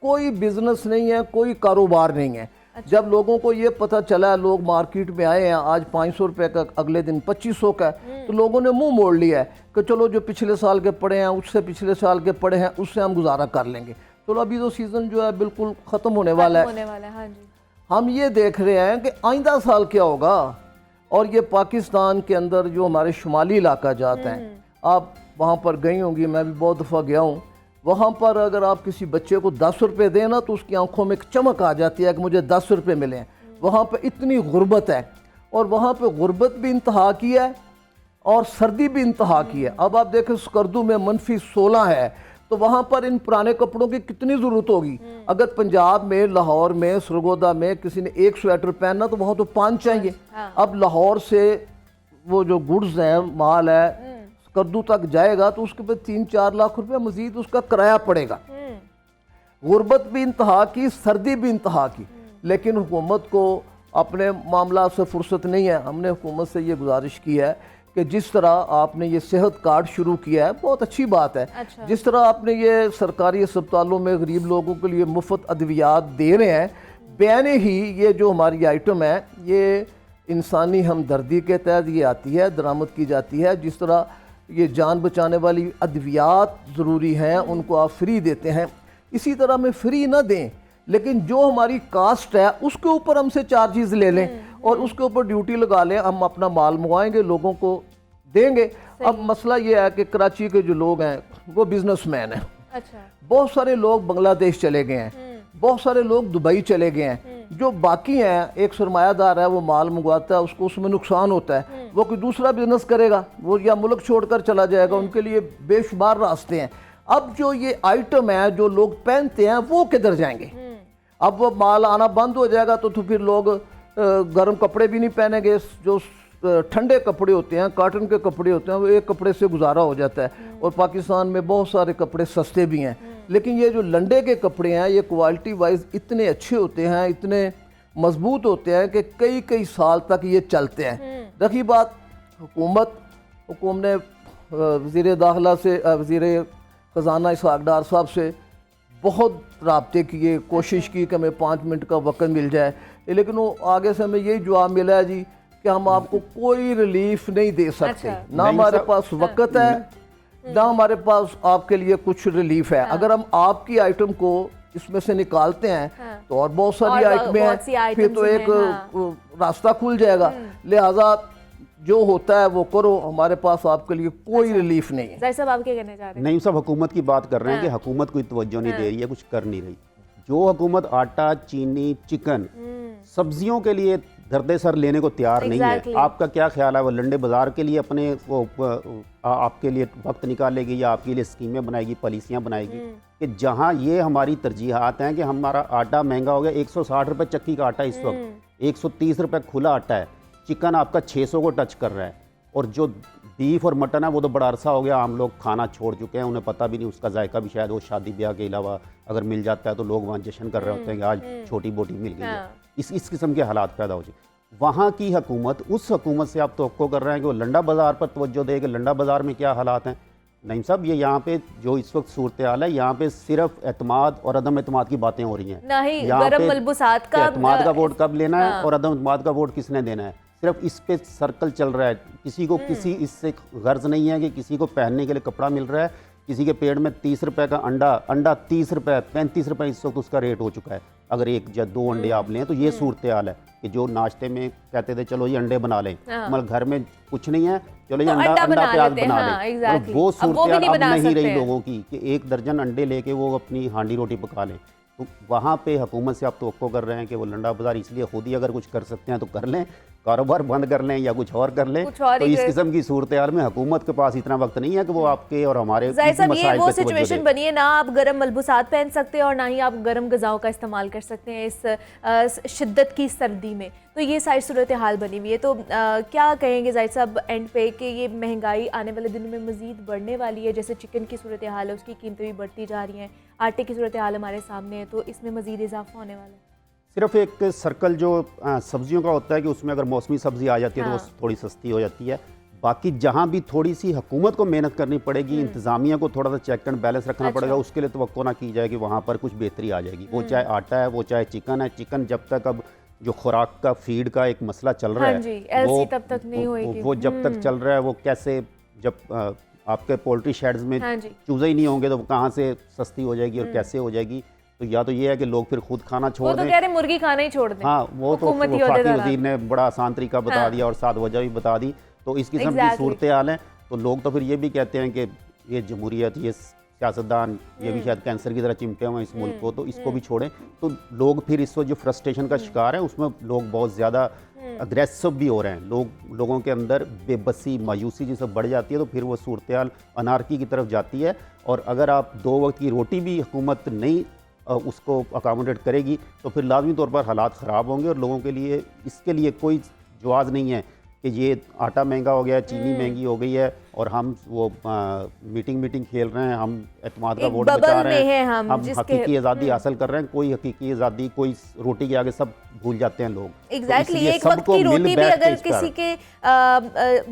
कोई बिजनेस नहीं है, कोई कारोबार नहीं है। अच्छा। जब लोगों को ये पता चला, लोग मार्केट में आए हैं, आज 500 रुपये का, अगले दिन 2500 का, तो लोगों ने मुंह मोड़ लिया है कि चलो जो पिछले साल के पड़े हैं, उससे पिछले साल के पड़े हैं, उससे हम गुजारा कर लेंगे। चलो अभी तो सीज़न जो है बिल्कुल ख़त्म होने वाला है। हाँ जी। हम ये देख रहे हैं कि आइंदा साल क्या होगा। और ये पाकिस्तान के अंदर जो हमारे शुमाली इलाका जाते हैं, आप वहाँ पर गई होंगी, मैं भी बहुत दफ़ा गया हूँ, वहाँ पर अगर आप किसी बच्चे को 10 रुपये दें ना तो उसकी आंखों में एक चमक आ जाती है कि मुझे 10 रुपये मिले हैं। वहाँ पर इतनी गुर्बत है, और वहाँ पर गुर्बत भी इंतहा की है और सर्दी भी इंतहा की है। अब आप देखें स्कर्दू में -16 है, तो वहाँ पर इन पुराने कपड़ों की कितनी ज़रूरत होगी। अगर पंजाब में, लाहौर में, सरगोदा में किसी ने एक स्वेटर पहनना तो वहाँ तो 5 चाहिए। अब लाहौर से वो जो गुड्स हैं, माल है, स्कर्दू तक जाएगा तो उसके बाद 3-4 लाख रुपए मजीद उसका किराया पड़ेगा। गुर्बत भी इंतहा की, सर्दी भी इंतहा की, लेकिन हुकूमत को अपने मामला से फुर्सत नहीं है। हमने हुकूमत से ये गुजारिश की है कि जिस तरह आपने ये सेहत कार्ड शुरू किया है, बहुत अच्छी बात है। अच्छा। जिस तरह आपने ये सरकारी अस्पतालों में गरीब लोगों के लिए मुफ्त अद्वियात दे रहे हैं, बयाने ही ये जो हमारी आइटम है ये इंसानी हमदर्दी के तहत ये आती है, दरामद की जाती है। जिस तरह ये जान बचाने वाली अद्वियात ज़रूरी हैं, उनको आप फ्री देते हैं, इसी तरह में फ्री ना दें, लेकिन जो हमारी कास्ट है उसके ऊपर हमसे चार्जेस ले लें और उसके ऊपर ड्यूटी लगा लें। हम अपना माल मंगवाएंगे, लोगों को देंगे। अब मसला ये है कि कराची के जो लोग हैं वो बिजनेसमैन हैं। अच्छा। बहुत सारे लोग बांग्लादेश चले गए हैं, बहुत सारे लोग दुबई चले गए हैं। जो बाकी हैं, एक सरमायादार है, वो माल मंगवाता है, उसको उसमें नुकसान होता है, वो कोई दूसरा बिजनेस करेगा, वो या मुल्क छोड़कर चला जाएगा। उनके लिए बेशुमार रास्ते हैं। अब जो ये आइटम है जो लोग पहनते हैं वो किधर जाएंगे? अब वो माल आना बंद हो जाएगा तो फिर लोग गर्म कपड़े भी नहीं पहनेंगे। जो ठंडे कपड़े होते हैं, कॉटन के कपड़े होते हैं, वो एक कपड़े से गुजारा हो जाता है। और पाकिस्तान में बहुत सारे कपड़े सस्ते भी हैं, लेकिन ये जो लंडे के कपड़े हैं ये क्वालिटी वाइज इतने अच्छे होते हैं, इतने मजबूत होते हैं कि कई कई साल तक ये चलते हैं। रही बात हुकूमत ने वज़ीर दाखिला से, वज़ीर ख़जाना इसहाक़ डार साहब से बहुत राब्ते किए, कोशिश की कि हमें 5 मिनट का वक्त मिल जाए, लेकिन वो आगे से हमें यही जवाब मिला है जी कि हम आपको कोई रिलीफ नहीं दे सकते। ना हमारे पास वक्त है, ना हमारे पास आपके लिए कुछ रिलीफ है। अगर हम आपकी आइटम को इसमें से निकालते हैं तो और बहुत सारी आइटमें हैं, फिर तो एक रास्ता खुल जाएगा। लिहाजा जो होता है वो करो, हमारे पास आपके लिए कोई रिलीफ नहीं है। ज़ाहिर साहब आप क्या कहना चाह रहे हैं? नहीं, सब हुकूमत की बात कर रहे हैं कि हुकूमत कोई तवज्जो नहीं दे रही है, कुछ कर नहीं रही। जो हुकूमत आटा, चीनी, चिकन, सब्जियों के लिए दर्दे सर लेने को तैयार नहीं है, आपका क्या ख्याल है वो लंडे बाजार के लिए अपने वो आपके लिए वक्त निकालेगी या आपके लिए स्कीमें बनाएगी, पॉलिसियाँ बनाएगी? कि जहाँ ये हमारी तरजीहात हैं कि हमारा आटा महंगा हो गया, 160 रुपये चक्की का आटा इस वक्त, 130 रुपये खुला आटा है, चिकन आपका 600 को टच कर रहा है, और जो बीफ और मटन है वो तो बड़ा अरसा हो गया आम लोग खाना छोड़ चुके हैं, उन्हें पता भी नहीं उसका जायका भी, शायद वो शादी ब्याह के अलावा अगर मिल जाता है तो लोग वहाँ जश्न कर रहे होते हैं कि आज छोटी बोटी मिल गई है। इस किस्म के हालात पैदा हो जाए। वहाँ की हुकूमत, उस हुकूमत से आप तवक्को कर रहे हैं कि वो लंडा बाज़ार पर तवज्जो दे कि लंडा बाज़ार में क्या हालात हैं। नहीं साहब, ये यहाँ पे जो इस वक्त सूरत हाल है, यहाँ पे सिर्फ एतमाद और अदम एतमाद की बातें हो रही हैं। नहीं, गरम मलबूसात का एतमाद का वोट कब लेना है और अदम एतमाद का वोट किसने देना है, सिर्फ इस पे सर्कल चल रहा है। किसी को किसी इससे गर्ज नहीं है कि किसी को पहनने के लिए कपड़ा मिल रहा है, किसी के पेड़ में 30 रुपए का अंडा 30 रुपए 35 रुपए इस वक्त उसका रेट हो चुका है। अगर 1 या 2 अंडे आप लें तो ये सूरत हाल है कि जो नाश्ते में कहते थे चलो ये अंडे बना लें, मतलब घर में कुछ नहीं है, चलो ये अंडा प्याज बना लें, और वो सूरत हाल अब नहीं रही लोगों की कि 1 दर्जन अंडे लेके वो अपनी हांडी रोटी पका लें। तो वहाँ पे हुकूमत से आप तवक्को कर रहे हैं कि वो लंडा बाज़ार, इसलिए खुद ही अगर कुछ कर सकते हैं तो कर लें, कारोबार बंद कर लें या कुछ और कर लें। तो इस किस्म की सूरत हाल में हुकूमत के पास इतना वक्त नहीं है कि वो आपके और हमारे ये वो सिचुएशन बनी है, ना आप गर्म मलबूसात पहन सकते हैं और ना ही आप गर्म ग़िज़ाओं का इस्तेमाल कर सकते हैं इस शिद्दत की सर्दी में। तो ये सारी सूरत हाल बनी हुई है। तो क्या कहेंगे ज़ाहिर साहब एंड पे कि ये महंगाई आने वाले दिनों में मज़ीद बढ़ने वाली है? जैसे चिकन की सूरत हाल है, उसकी कीमतें भी बढ़ती जा रही हैं, आटे की सूरत हाल हमारे सामने है, तो इसमें मज़ीद इजाफा होने वाला है। सिर्फ एक सर्कल जो सब्जियों का होता है कि उसमें अगर मौसमी सब्जी आ जाती है तो वो थोड़ी सस्ती हो जाती है। बाकी जहाँ भी थोड़ी सी हुकूमत को मेहनत करनी पड़ेगी, इंतज़ामिया को थोड़ा सा चेक एंड बैलेंस रखना पड़ेगा, उसके लिए तवक्को ना की जाए कि वहाँ पर कुछ बेहतरी आ जाएगी। वो चाहे आटा है, वो चाहे चिकन है। चिकन जब तक अब जो खुराक का फीड का एक मसला चल रहा है वो तब तक नहीं होगी, वो जब तक चल रहा है, वो कैसे, जब आपके पोल्ट्री शेड्स में चूज़े ही नहीं होंगे तो कहाँ से सस्ती हो जाएगी और कैसे हो जाएगी? तो या तो ये है कि लोग फिर खुद खाना छोड़ दें। वो तो कह रहे मुर्गी खाना ही छोड़ दें। हाँ, वो तो वफाकी वज़ीर ने बड़ा आसान तरीका बता दिया और साथ वजह भी बता दी। तो इस किस्म की सूरत हाल है। तो लोग तो फिर ये भी कहते हैं कि ये जमहूरियत, ये सियासतदान, ये भी शायद कैंसर की तरह चिमटे हुए इस मुल्क को, तो इसको भी छोड़ें। तो लोग फिर इस वक्त जो फ्रस्ट्रेशन का शिकार है उसमें लोग बहुत ज़्यादा अग्रेसिव भी हो रहे हैं। लोगों के अंदर बेबसी, मायूसी जिसे बढ़ जाती है तो फिर वो सूरत हाल अनारकी की तरफ जाती है। और अगर आप 2 वक्त की रोटी भी हुकूमत नहीं उसको अकामोडेट करेगी तो फिर लाजमी तौर पर हालात ख़राब होंगे और लोगों के लिए इसके लिए कोई जवाज़ नहीं है कि ये आटा महंगा हो गया, चीनी महंगी हो गई है और हम वो मीटिंग खेल रहे हैं, हम एतमाद का वोट बचा रहे हैं, हम हकीकी आज़ादी हासिल कर रहे हैं। कोई हकीकी आज़ादी, कोई रोटी के आगे सब भूल जाते हैं लोग। एग्जैक्टली एक वक्त की रोटी भी अगर किसी के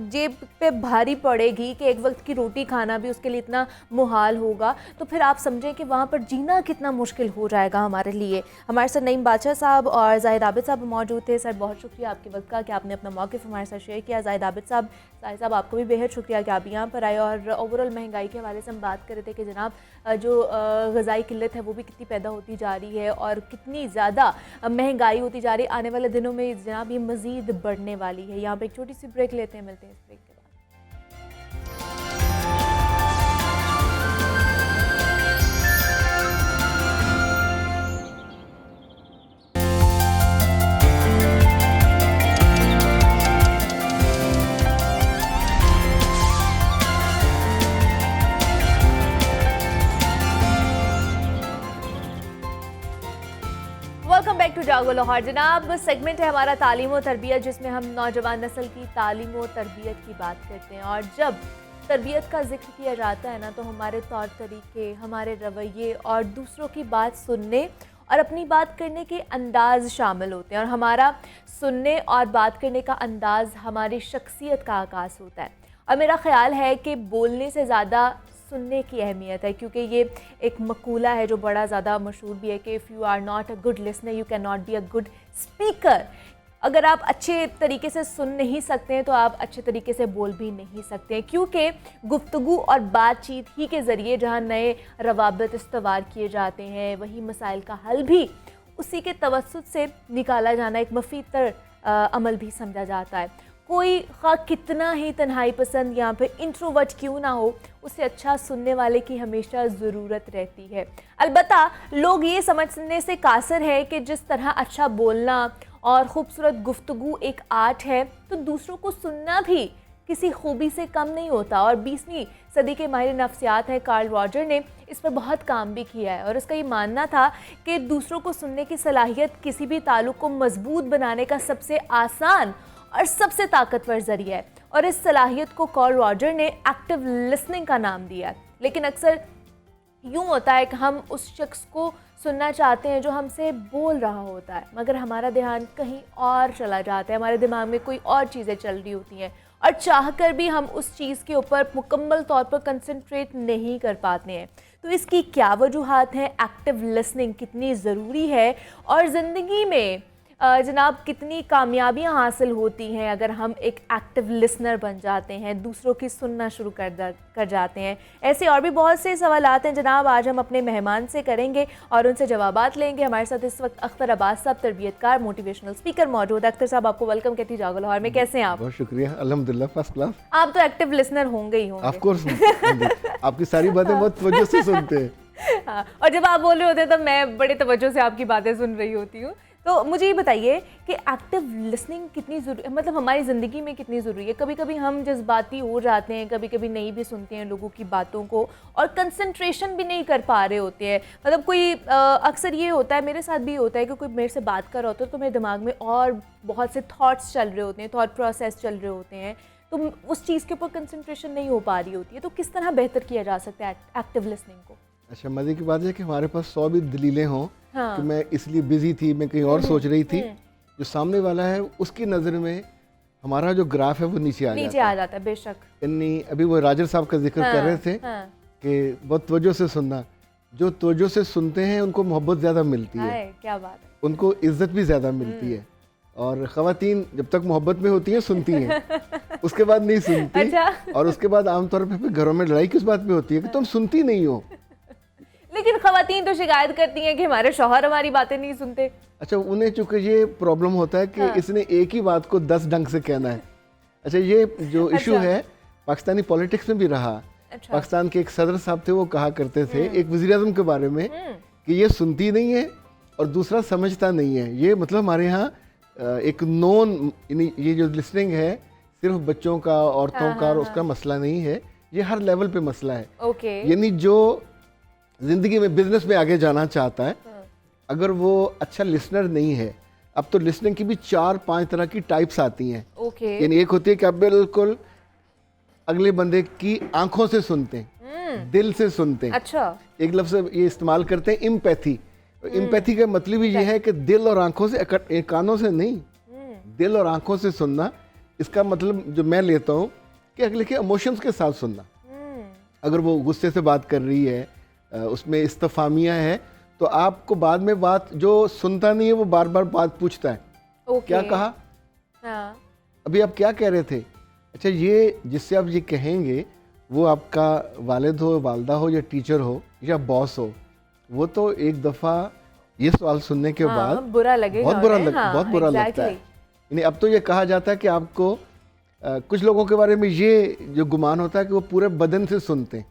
जेब पे भारी पड़ेगी कि एक वक्त की रोटी खाना भी उसके लिए इतना मुहाल होगा, तो फिर आप समझें कि वहाँ पर जीना कितना मुश्किल हो जाएगा हमारे लिए। हमारे साथ नईम बादशाह साहब और जाहिद आबिद साहब मौजूद थे। सर बहुत शुक्रिया आपके वक्त का कि आपने अपना मौक़िफ़ हमारे साथ शेयर किया। जाहिद आबिद साहब, जाहिद साहब आपको भी बेहद शुक्रिया कि आप यहाँ पर आए। और ओवरऑल महंगाई के हवाले से हम बात कर रहे थे कि जनाब जो ग़िज़ाई किल्लत है वो भी कितनी पैदा होती जा रही है और कितनी ज़्यादा महंगाई होती जा रही है। आने वाले दिनों में जनाब ये मज़ीद बढ़ने वाली है। यहाँ पे एक छोटी सी ब्रेक लेते हैं, मिलते हैं इस ब्रेक के बाद। वेलकम बैक टू जागो लाहौर। जनाब सेगमेंट है हमारा तालीम और तरबियत, जिसमें हम नौजवान नस्ल की तालीम और तरबियत की बात करते हैं। और जब तरबियत का जिक्र किया जाता है ना, तो हमारे तौर तरीके, हमारे रवैये और दूसरों की बात सुनने और अपनी बात करने के अंदाज़ शामिल होते हैं। और हमारा सुनने और बात करने का अंदाज़ हमारी शख्सियत का आकाश होता है। और मेरा ख़्याल है कि बोलने से ज़्यादा सुनने की अहमियत है, क्योंकि ये एक मकूला है जो बड़ा ज़्यादा मशहूर भी है कि if you are not a good listener you can not be a good speaker. अगर आप अच्छे तरीके से सुन नहीं सकते हैं तो आप अच्छे तरीके से बोल भी नहीं सकते हैं, क्योंकि गुफ्तगू और बातचीत ही के ज़रिए जहाँ नए रवाबित इस्तवार किए जाते हैं, वही मसाइल का हल भी उसी के तवस्सुत से निकाला जाना एक मुफीद अमल भी समझा जाता है। कोई खा कितना ही तन्हाई पसंद यहाँ पे इंट्रोवर्ट क्यों ना हो, उसे अच्छा सुनने वाले की हमेशा ज़रूरत रहती है। अलबत्ता लोग ये समझने से कासिर है कि जिस तरह अच्छा बोलना और ख़ूबसूरत गुफ्तगू एक आर्ट है, तो दूसरों को सुनना भी किसी खूबी से कम नहीं होता। और 20वीं सदी के माहिर नफ्सियात हैं कार्ल रॉजर ने इस पर बहुत काम भी किया है, और उसका ये मानना था कि दूसरों को सुनने की सलाहियत किसी भी ताल्लुक़ को मजबूत बनाने का सबसे आसान और सबसे ताकतवर ज़रिया है। और इस सलाहियत को कार्ल रॉजर ने एक्टिव लिसनिंग का नाम दिया है। लेकिन अक्सर यूँ होता है कि हम उस शख्स को सुनना चाहते हैं जो हमसे बोल रहा होता है, मगर हमारा ध्यान कहीं और चला जाता है, हमारे दिमाग में कोई और चीज़ें चल रही होती हैं, और चाहकर भी हम उस चीज़ के ऊपर मुकम्मल तौर पर कंसंट्रेट नहीं कर पाते हैं। तो इसकी क्या वजूहात हैं, एक्टिव लिसनिंग कितनी ज़रूरी है, और ज़िंदगी में जनाब कितनी कामयाबियां हासिल होती हैं अगर हम एक एक्टिव लिसनर बन जाते हैं, दूसरों की सुनना शुरू कर जाते हैं। ऐसे और भी बहुत से सवालात हैं जनाब, आज हम अपने मेहमान से करेंगे और उनसे जवाबात लेंगे। हमारे साथ इस वक्त अख्तर अब्बास साहब, तरबियतकार, मोटिवेशनल स्पीकर मौजूद है। अख्तर साहब, आपको वेलकम कहती जागो लाहौर में। कैसे हैं आप? बहुत शुक्रिया, अल्हम्दुलिल्लाह फर्स्ट क्लास। आप तो एक्टिव लिसनर होंगे ही होंगे। ऑफ कोर्स आपकी सारी बातें बहुत तवज्जो से सुनते हैं। हाँ, और जब आप बोल रहे होते हैं तब मैं बड़े तवज्जो से आपकी बातें सुन रही होती हूँ। तो मुझे ये बताइए कि एक्टिव लिसनिंग कितनी ज़रूरी, मतलब हमारी ज़िंदगी में कितनी ज़रूरी है? कभी कभी हम जज्बाती हो जाते हैं, कभी कभी नहीं भी सुनते हैं लोगों की बातों को, और कंसंट्रेशन भी नहीं कर पा रहे होते हैं। मतलब कोई अक्सर ये होता है, मेरे साथ भी होता है कि कोई मेरे से बात कर रहा होता है तो मेरे दिमाग में और बहुत से थॉट्स चल रहे होते हैं, थॉट प्रोसेस चल रहे होते हैं, तो उस चीज़ के ऊपर कंसंट्रेशन नहीं हो पा रही होती है। तो किस तरह बेहतर किया जा सकता है एक्टिव लिसनिंग को? अच्छा, मज़े की बात है कि हमारे पास 100 भी दलीलें हों हाँ। कि मैं इसलिए बिजी थी, मैं कहीं और सोच रही थी, जो सामने वाला है उसकी नज़र में हमारा जो ग्राफ है वो नीचे आ जाता है। बेशक। यानी अभी वो राजर साहब का जिक्र कर रहे थे कि बहुत तवज्जो से सुनना, जो तवज्जो से सुनते हैं उनको मोहब्बत ज़्यादा मिलती है, क्या बात है, उनको इज्जत भी ज़्यादा मिलती है। और ख़वातीन जब तक मोहब्बत में होती हैं सुनती हैं, उसके बाद नहीं सुनती। अच्छा। और उसके बाद आमतौर पर घरों में लड़ाई किस बात पे होती है कि तुम सुनती नहीं हो। लेकिन ख़वातीन तो शिकायत करती हैं कि हमारे शौहर हमारी बातें नहीं सुनते। अच्छा, उन्हें चूंकि ये प्रॉब्लम होता है कि हाँ। इसने एक ही बात को 10 ढंग से कहना है। अच्छा, ये जो इशू है पाकिस्तानी पॉलिटिक्स में भी रहा। अच्छा। पाकिस्तान के एक सदर साहब थे, वो कहा करते थे एक वज़ीर-ए-आज़म के बारे में कि ये सुनती नहीं है और दूसरा समझता नहीं है। ये मतलब हमारे यहाँ एक नॉन, ये जो लिसनिंग है सिर्फ बच्चों का, औरतों का और उसका मसला नहीं है, ये हर लेवल पे मसला है। ओके। यानी जो जिंदगी में बिजनेस में आगे जाना चाहता है, अगर वो अच्छा लिसनर नहीं है, अब तो लिसनिंग की भी 4-5 तरह की टाइप्स आती हैं। ओके। यानी एक होती है कि आप बिल्कुल अगले बंदे की आंखों से सुनते हैं, दिल से सुनते हैं। अच्छा। एक लफ्ज़ ये इस्तेमाल करते हैं इम्पैथी। इम्पैथी का मतलब ही ये है कि दिल और आंखों से, कानों से नहीं, दिल और आंखों से सुनना। इसका मतलब जो मैं लेता हूँ कि अगले के इमोशंस के साथ सुनना। अगर वो गुस्से से बात कर रही है, उसमें इस्तफामियाँ है, तो आपको बाद में बात, जो सुनता नहीं है वो बार बार बात पूछता है। ओके। क्या कहा? हाँ। अभी आप क्या कह रहे थे? अच्छा, ये जिससे आप ये कहेंगे वो आपका वालिद हो, वालदा हो, या टीचर हो, या बॉस हो, वो तो एक दफ़ा ये सवाल सुनने के बाद बुरा लगेगा, बहुत बुरा लगता है। यानी अब तो ये कहा जाता है कि आपको कुछ लोगों के बारे में ये जो गुमान होता है कि वो पूरे बदन से सुनते हैं,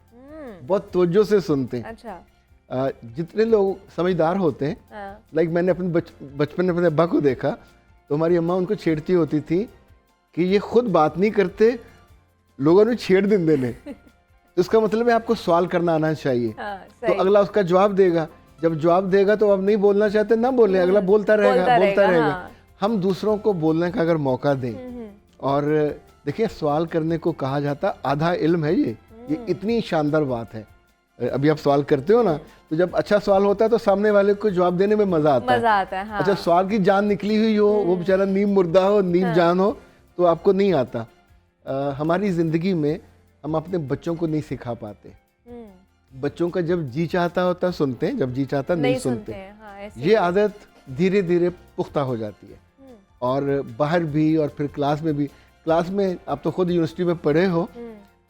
बहुत तवज्जो से सुनते हैं। अच्छा। जितने लोग समझदार होते हैं, लाइक मैंने अपने बचपन में अपने अब्बा को देखा, तो हमारी अम्मा उनको छेड़ती होती थी कि ये खुद बात नहीं करते, लोगों ने छेड़ देंगे ने। तो इसका मतलब है आपको सवाल करना आना चाहिए। तो अगला उसका जवाब देगा, जब जवाब देगा तो आप नहीं बोलना चाहते ना बोलें, अगला बोलता रहेगा। हम दूसरों को बोलने का अगर मौका दें और देखिए सवाल करने को कहा जाता आधा इल्म है ये इतनी शानदार बात है। अभी आप सवाल करते हो ना, तो जब अच्छा सवाल होता है तो सामने वाले को जवाब देने में मजा आता है। हाँ। अच्छा सवाल की जान निकली हुई हो, वो बेचारा नीम मुर्दा हो, नीम जान हो, तो आपको नहीं आता। हमारी ज़िंदगी में हम अपने बच्चों को नहीं सिखा पाते। बच्चों का जब जी चाहता होता सुनते हैं, जब जी चाहता नहीं सुनते। हाँ, ये आदत धीरे धीरे पुख्ता हो जाती है। और बाहर भी और फिर क्लास में भी। क्लास में आप तो खुद यूनिवर्सिटी में पढ़े हो,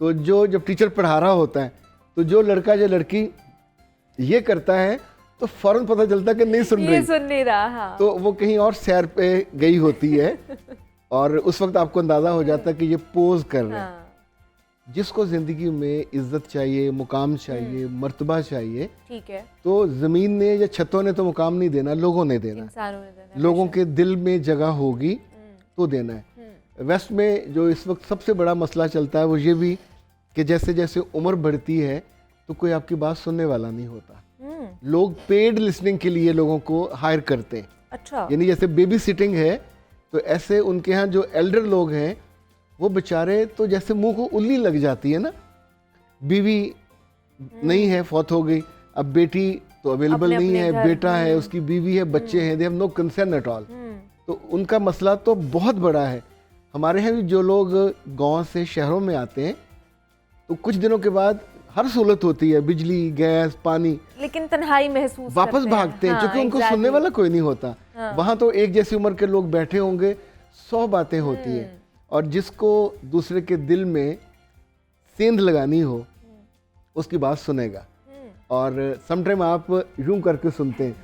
तो जब टीचर पढ़ा रहा होता है तो जो लड़का या लड़की ये करता है तो फौरन पता चलता है कि नहीं सुन रही, सुन नहीं रहा। हाँ। तो वो कहीं और सैर पे गई होती है और उस वक्त आपको अंदाजा हो जाता है कि ये पोज कर रहे हैं। हाँ। जिसको जिंदगी में इज्जत चाहिए, मुकाम चाहिए, मर्तबा चाहिए, ठीक है, तो जमीन ने या छतों ने तो मुकाम नहीं देना, लोगों ने देना। इंसानों ने देना। लोगों के दिल में जगह होगी तो देना है। वेस्ट में जो इस वक्त सबसे बड़ा मसला चलता है वो ये भी कि जैसे जैसे उम्र बढ़ती है तो कोई आपकी बात सुनने वाला नहीं होता। लोग पेड लिसनिंग के लिए लोगों को हायर करते हैं। अच्छा। यानी जैसे बेबी सिटिंग है, तो ऐसे उनके यहाँ जो एल्डर लोग हैं वो बेचारे तो जैसे मुंह को उल्ली लग जाती है ना, बीवी नहीं है, फौत हो गई, अब बेटी तो अवेलेबल नहीं है, बेटा है, उसकी बीवी है, बच्चे हैं, they have no concern at all. तो उनका मसला तो बहुत बड़ा है। हमारे यहाँ भी जो लोग गांव से शहरों में आते हैं तो कुछ दिनों के बाद हर सहूलत होती है, बिजली, गैस, पानी, लेकिन तन्हाई महसूस वापस करते भागते हैं, हाँ, क्योंकि उनको सुनने वाला कोई नहीं होता। वहां तो एक जैसी उम्र के लोग बैठे होंगे, 100 बातें होती हैं, और जिसको दूसरे के दिल में सेंध लगानी हो उसकी बात सुनेगा। और समटाइम आप यूं करके सुनते हैं,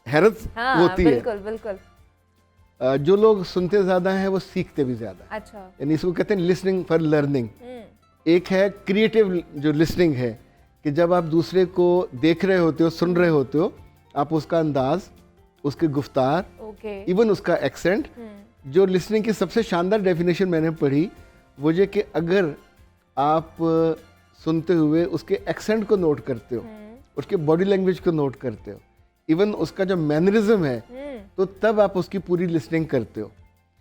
हैरत होती है। बिल्कुल बिल्कुल। जो लोग सुनते ज्यादा हैं वो सीखते भी ज्यादा। अच्छा। यानी इसको कहते हैं लिसनिंग फॉर लर्निंग। एक है क्रिएटिव जो लिसनिंग है, कि जब आप दूसरे को देख रहे होते हो, सुन रहे होते हो, आप उसका अंदाज, उसके गुफ्तार, इवन उसका एक्सेंट। जो लिसनिंग की सबसे शानदार डेफिनेशन मैंने पढ़ी वो ये कि अगर आप सुनते हुए उसके एक्सेंट को नोट करते हो, उसके बॉडी लैंग्वेज को नोट करते हो, इवन उसका जो मैनरिज्म है, तो तब आप उसकी पूरी लिसनिंग करते हो।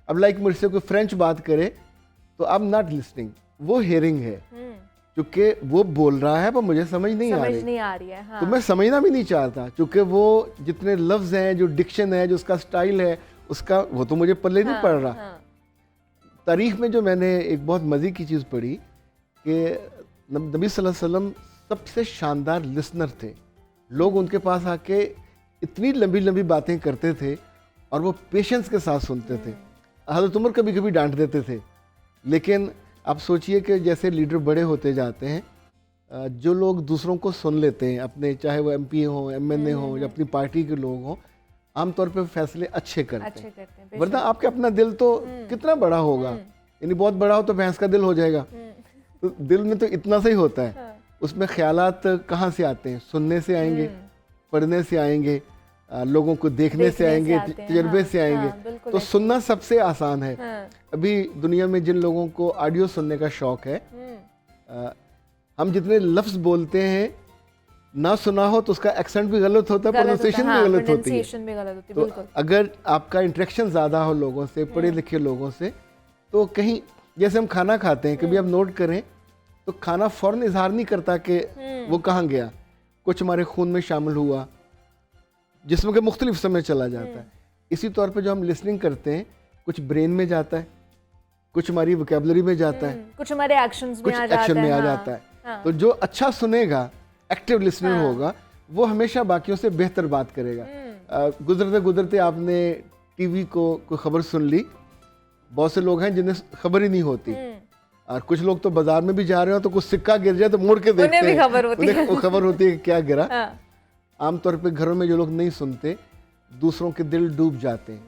अब लाइक मुझसे कोई फ्रेंच बात करे तो अब नॉट लिसनिंग, वो हेयरिंग है, क्योंकि वो बोल रहा है पर मुझे समझ नहीं आ रही है। हाँ। तो मैं समझना भी नहीं चाहता, क्योंकि वो जितने लफ्ज हैं, जो डिक्शन है, जो उसका स्टाइल है, उसका वो तो मुझे पल्ले नहीं पड़ रहा। तारीख में जो मैंने एक बहुत मज़े की चीज़ पढ़ी कि नबी सल्लल्लाहु अलैहि वसल्लम सबसे शानदार लिसनर थे। लोग उनके पास आके इतनी लंबी लंबी बातें करते थे और वो पेशेंस के साथ सुनते थे। हज़रत उमर कभी कभी डांट देते थे, लेकिन आप सोचिए कि जैसे लीडर बड़े होते जाते हैं, जो लोग दूसरों को सुन लेते हैं, अपने चाहे वो MP हों, MNA हों, या अपनी पार्टी के लोग हों, आमतौर पे फैसले अच्छे करते हैं। वरना आपके अपना दिल तो कितना बड़ा होगा, यानी बहुत बड़ा हो तो भैंस का दिल हो जाएगा। तो दिल में तो इतना सा ही होता है, उसमें ख्यालात कहाँ से आते हैं? सुनने से आएंगे, पढ़ने से आएंगे, लोगों को देखने से आएंगे, तजर्बे से आएंगे। तो सुनना सबसे आसान है। अभी दुनिया में जिन लोगों को ऑडियो सुनने का शौक है, हम जितने लफ्ज बोलते हैं, ना सुना हो तो उसका एक्सेंट भी गलत होता है, प्रोनाउंसिएशन भी गलत होती है। तो अगर आपका इंटरेक्शन ज़्यादा हो लोगों से, पढ़े लिखे लोगों से, तो कहीं जैसे हम खाना खाते हैं, कभी आप नोट करें तो खाना फौरन इजहार नहीं करता कि वो कहाँ गया, कुछ हमारे खून में शामिल हुआ, जिस्म के मुख्तलिफ समय चला जाता है। इसी तौर पे जो हम लिसनिंग करते हैं, कुछ ब्रेन में जाता है, कुछ हमारी वोकैबुलरी में जाता है, कुछ हमारे एक्शंस में आ जाता है। तो जो अच्छा सुनेगा, एक्टिव लिसनर होगा, वो हमेशा बाकियों से बेहतर बात करेगा। गुजरते गुजरते आपने टीवी को कोई खबर सुन ली, बहुत से लोग हैं जिन्हें खबर ही नहीं होती, और कुछ लोग तो बाजार में भी जा रहे हो तो कुछ सिक्का गिर जाए तो मुड़ के देखते हैं, उन्हें खबर होती है कि क्या गिरा। आमतौर पे घरों में जो लोग नहीं सुनते, दूसरों के दिल डूब जाते हैं,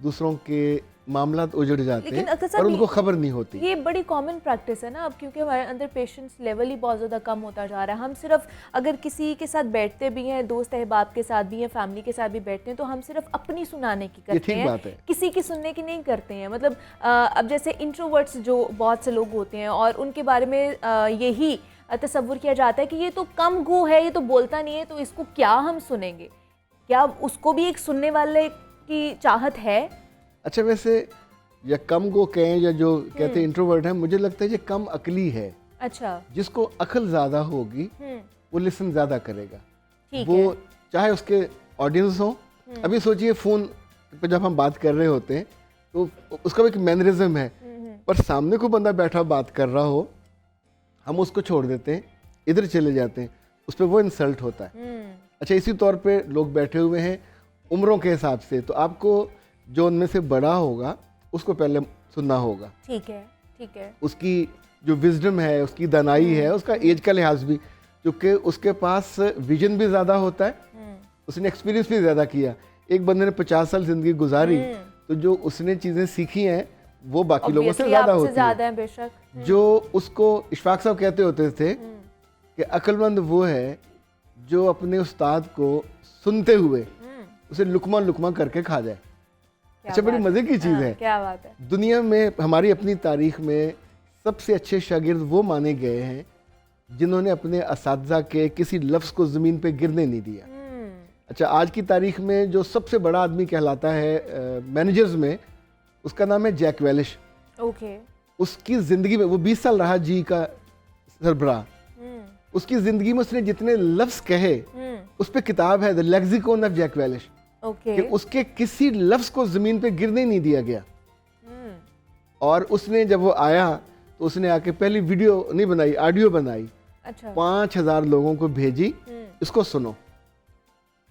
दूसरों के मामलात उजड़ जाते हैं और उनको खबर नहीं होती। ये बड़ी कॉमन प्रैक्टिस है ना अब, क्योंकि हमारे अंदर पेशेंस लेवल ही बहुत ज़्यादा कम होता जा रहा है। हम सिर्फ अगर किसी के साथ बैठते भी हैं, दोस्त अहबाब के साथ भी हैं, फैमिली के साथ भी बैठते हैं, तो हम सिर्फ अपनी सुनाने की करते हैं, किसी की सुनने की नहीं करते हैं। मतलब अब जैसे इंट्रोवर्ट्स जो बहुत से लोग होते हैं और उनके बारे में यही तसव्वुर किया जाता है कि ये तो कम गो है, ये तो बोलता नहीं है, तो इसको क्या हम सुनेंगे। क्या उसको भी एक सुनने वाले की चाहत है? अच्छा, वैसे या कम को कहें या जो कहते हैं इंट्रोवर्ट है, मुझे लगता है ये कम अकली है। अच्छा। जिसको अकल ज़्यादा होगी वो लिसन ज़्यादा करेगा, ठीक वो है। चाहे उसके ऑडियंस हो। अभी सोचिए फ़ोन पे जब हम बात कर रहे होते हैं तो उसका भी एक मैनरिज्म है, पर सामने को बंदा बैठा बात कर रहा हो, हम उसको छोड़ देते हैं, इधर चले जाते हैं, उस पर वो इंसल्ट होता है। अच्छा, इसी तौर पे लोग बैठे हुए हैं उम्रों के हिसाब से, तो आपको जो उनमें से बड़ा होगा उसको पहले सुनना होगा। ठीक है, ठीक है। उसकी जो विजडम है, उसकी दानाई है, उसका एज का लिहाज भी, क्योंकि उसके पास विजन भी ज़्यादा होता है, उसने एक्सपीरियंस भी ज़्यादा किया। एक बंदे ने 50 साल ज़िंदगी गुजारी, तो जो उसने चीज़ें सीखी हैं वो बाकी लोगों से ज़्यादा होती ज़्यादा है। है बेशक। जो उसको इशफाक साहब कहते होते थे कि अक्लमंद वो है जो अपने उस्ताद को सुनते हुए उसे लुकमा लुकमा करके खा जाए। अच्छा, बड़ी मज़े की चीज़ है। क्या बात है। दुनिया में हमारी अपनी तारीख में सबसे अच्छे शागिर्द वो माने गए हैं जिन्होंने अपने असातिज़ा के किसी लफ्ज़ को ज़मीन पे गिरने नहीं दिया। अच्छा, आज की तारीख में जो सबसे बड़ा आदमी कहलाता है मैनेजर्स में, उसका नाम है जैक वेलिश। ओके। उसकी ज़िंदगी में वो 20 साल रहा जी का सरबराह। उसकी ज़िंदगी में उसने जितने लफ्ज़ कहे उस पर किताब है the lexicon of Jack Welch, okay. कि उसके किसी लफ्ज़ को ज़मीन पे गिरने नहीं दिया गया। और उसने जब वो आया तो उसने आके पहली वीडियो नहीं बनाई, ऑडियो बनाई। अच्छा। 5000 लोगों को भेजी, इसको सुनो।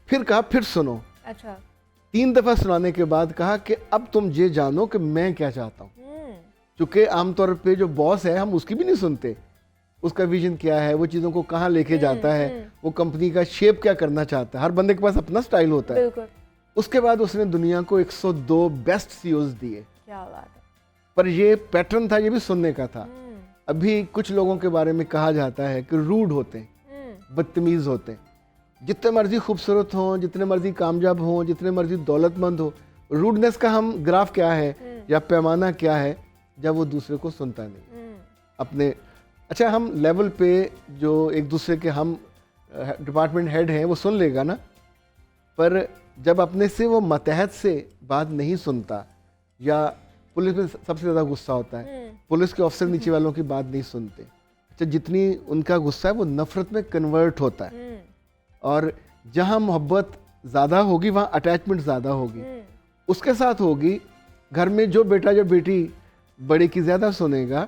फिर कहा फिर सुनो। अच्छा। 3 दफ़ा सुनाने के बाद कहा कि अब तुम ये जानो कि मैं क्या चाहता हूँ। चूँकि आमतौर पे जो बॉस है हम उसकी भी नहीं सुनते, उसका विजन क्या है, वो चीज़ों को कहाँ लेके जाता है, वो कंपनी का शेप क्या करना चाहता है। हर बंदे के पास अपना स्टाइल होता है। बिल्कुल। उसके बाद उसने दुनिया को 102 बेस्ट सीईओज दिए। क्या बात है। पर ये पैटर्न था, ये भी सुनने का था। अभी कुछ लोगों के बारे में कहा जाता है कि रूड होते हैं, बदतमीज़ होते हैं। जितने मर्जी खूबसूरत हों, जितने मर्जी कामयाब हों, जितने मर्जी दौलतमंद हो, रूडनेस का हम ग्राफ क्या है या पैमाना क्या है, जब वो दूसरे को सुनता नहीं अपने। अच्छा, हम लेवल पे जो एक दूसरे के हम डिपार्टमेंट हेड हैं वो सुन लेगा ना, पर जब अपने से वो मतहत से बात नहीं सुनता, या पुलिस में सबसे ज़्यादा गुस्सा होता है, पुलिस के ऑफिसर नीचे वालों की बात नहीं सुनते। अच्छा, जितनी उनका गुस्सा है वो नफ़रत में कन्वर्ट होता है। और जहाँ मोहब्बत ज़्यादा होगी वहाँ अटैचमेंट ज़्यादा होगी। उसके साथ होगी घर में जो बेटा जो बेटी बड़े की ज़्यादा सुनेगा,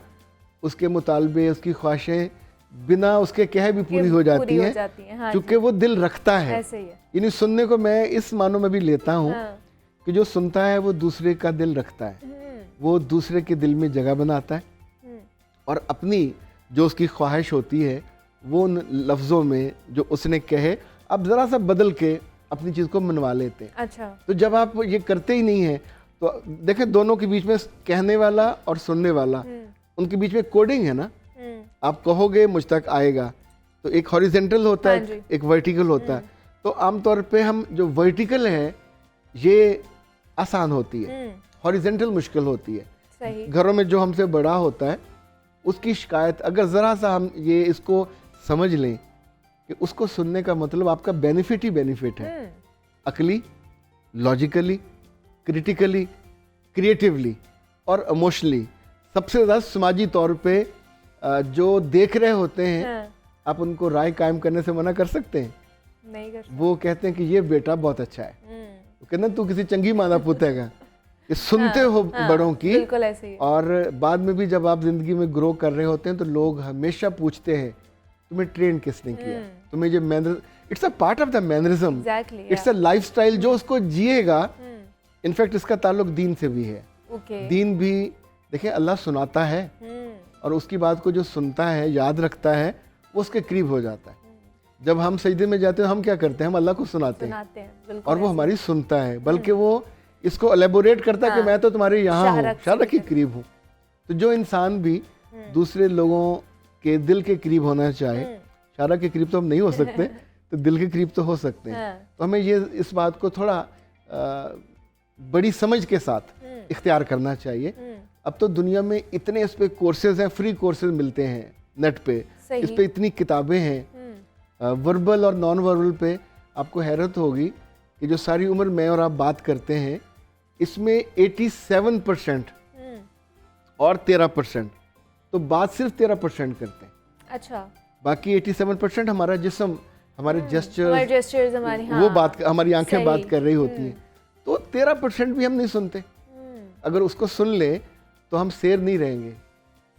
उसके मुतालबे, उसकी ख्वाहिशें बिना उसके कहे भी पूरी हो जाती हैं, हाँ, क्योंकि वो दिल रखता है। ऐसे ही है। यानी सुनने को मैं इस मानों में भी लेता हूँ कि जो सुनता है वो दूसरे का दिल रखता है, वो दूसरे के दिल में जगह बनाता है, और अपनी जो उसकी ख्वाहिश होती है वो उन लफ्ज़ों में जो उसने कहे अब ज़रा सा बदल के अपनी चीज़ को मनवा लेते हैं। अच्छा। तो जब आप ये करते ही नहीं हैं तो देखें, दोनों के बीच में कहने वाला और सुनने वाला, उनके बीच में कोडिंग है ना। आप कहोगे मुझ तक आएगा, तो एक हॉरिजेंटल होता है, एक वर्टिकल होता है। तो आमतौर पे हम जो वर्टिकल है ये आसान होती है, हॉरिजेंटल मुश्किल होती है। सही। घरों में जो हमसे बड़ा होता है उसकी शिकायत अगर ज़रा सा हम ये इसको समझ लें कि उसको सुनने का मतलब आपका बेनिफिट ही बेनिफिट है, अकली, लॉजिकली, क्रिटिकली, क्रिएटिवली और इमोशनली। सबसे ज़्यादा समाजी तौर पे जो देख रहे होते हैं, आप उनको राय कायम करने से मना कर सकते हैं? नहीं कर सकते। वो कहते हैं कि ये बेटा बहुत अच्छा है, वो कहते हैं तू किसी चंगी मादा पुत हैगा। ये सुनते हो बड़ों की। बिल्कुल ऐसे ही। और बाद में भी जब आप जिंदगी में ग्रो कर रहे होते हैं तो लोग हमेशा पूछते हैं तुम्हें ट्रेन किसने किया, तुम्हें ये manner, it's a part of the mannerism, it's a lifestyle जो उसको जिएगा। इनफैक्ट इसका ताल्लुक दीन से भी है। दीन भी देखें, अल्लाह सुनाता है और उसकी बात को जो सुनता है, याद रखता है, वो उसके करीब हो जाता है। जब हम सजदे में जाते हैं हम क्या करते हैं, हम अल्लाह को सुनाते हैं और वो हमारी सुनता है, बल्कि वो इसको एलेबोरेट करता है कि मैं तो तुम्हारे यहाँ हूँ, शारक के करीब हूँ। तो जो इंसान भी दूसरे लोगों के दिल के करीब होना चाहे, शारक के करीब तो हम नहीं हो सकते, तो दिल के करीब तो हो सकते हैं। तो हमें ये इस बात को थोड़ा बड़ी समझ के साथ इख्तियार करना चाहिए। अब तो दुनिया में इतने इस पे कोर्सेज हैं, फ्री कोर्सेज मिलते हैं नेट पे, इस पे इतनी किताबें हैं, वर्बल और नॉन वर्बल पे। आपको हैरत होगी कि जो सारी उम्र मैं और आप बात करते हैं, इसमें 87% और 13%, तो बात सिर्फ 13% करते हैं। अच्छा, बाकी 87% हमारा जिस्म, हमारे जेस्चर्स, जेस्चर्स हमारी, वो हाँ, बात, हमारी आंखें सही। बात कर रही होती हैं। तो 13% भी हम नहीं सुनते। अगर उसको सुन ले तो हम शेर नहीं रहेंगे,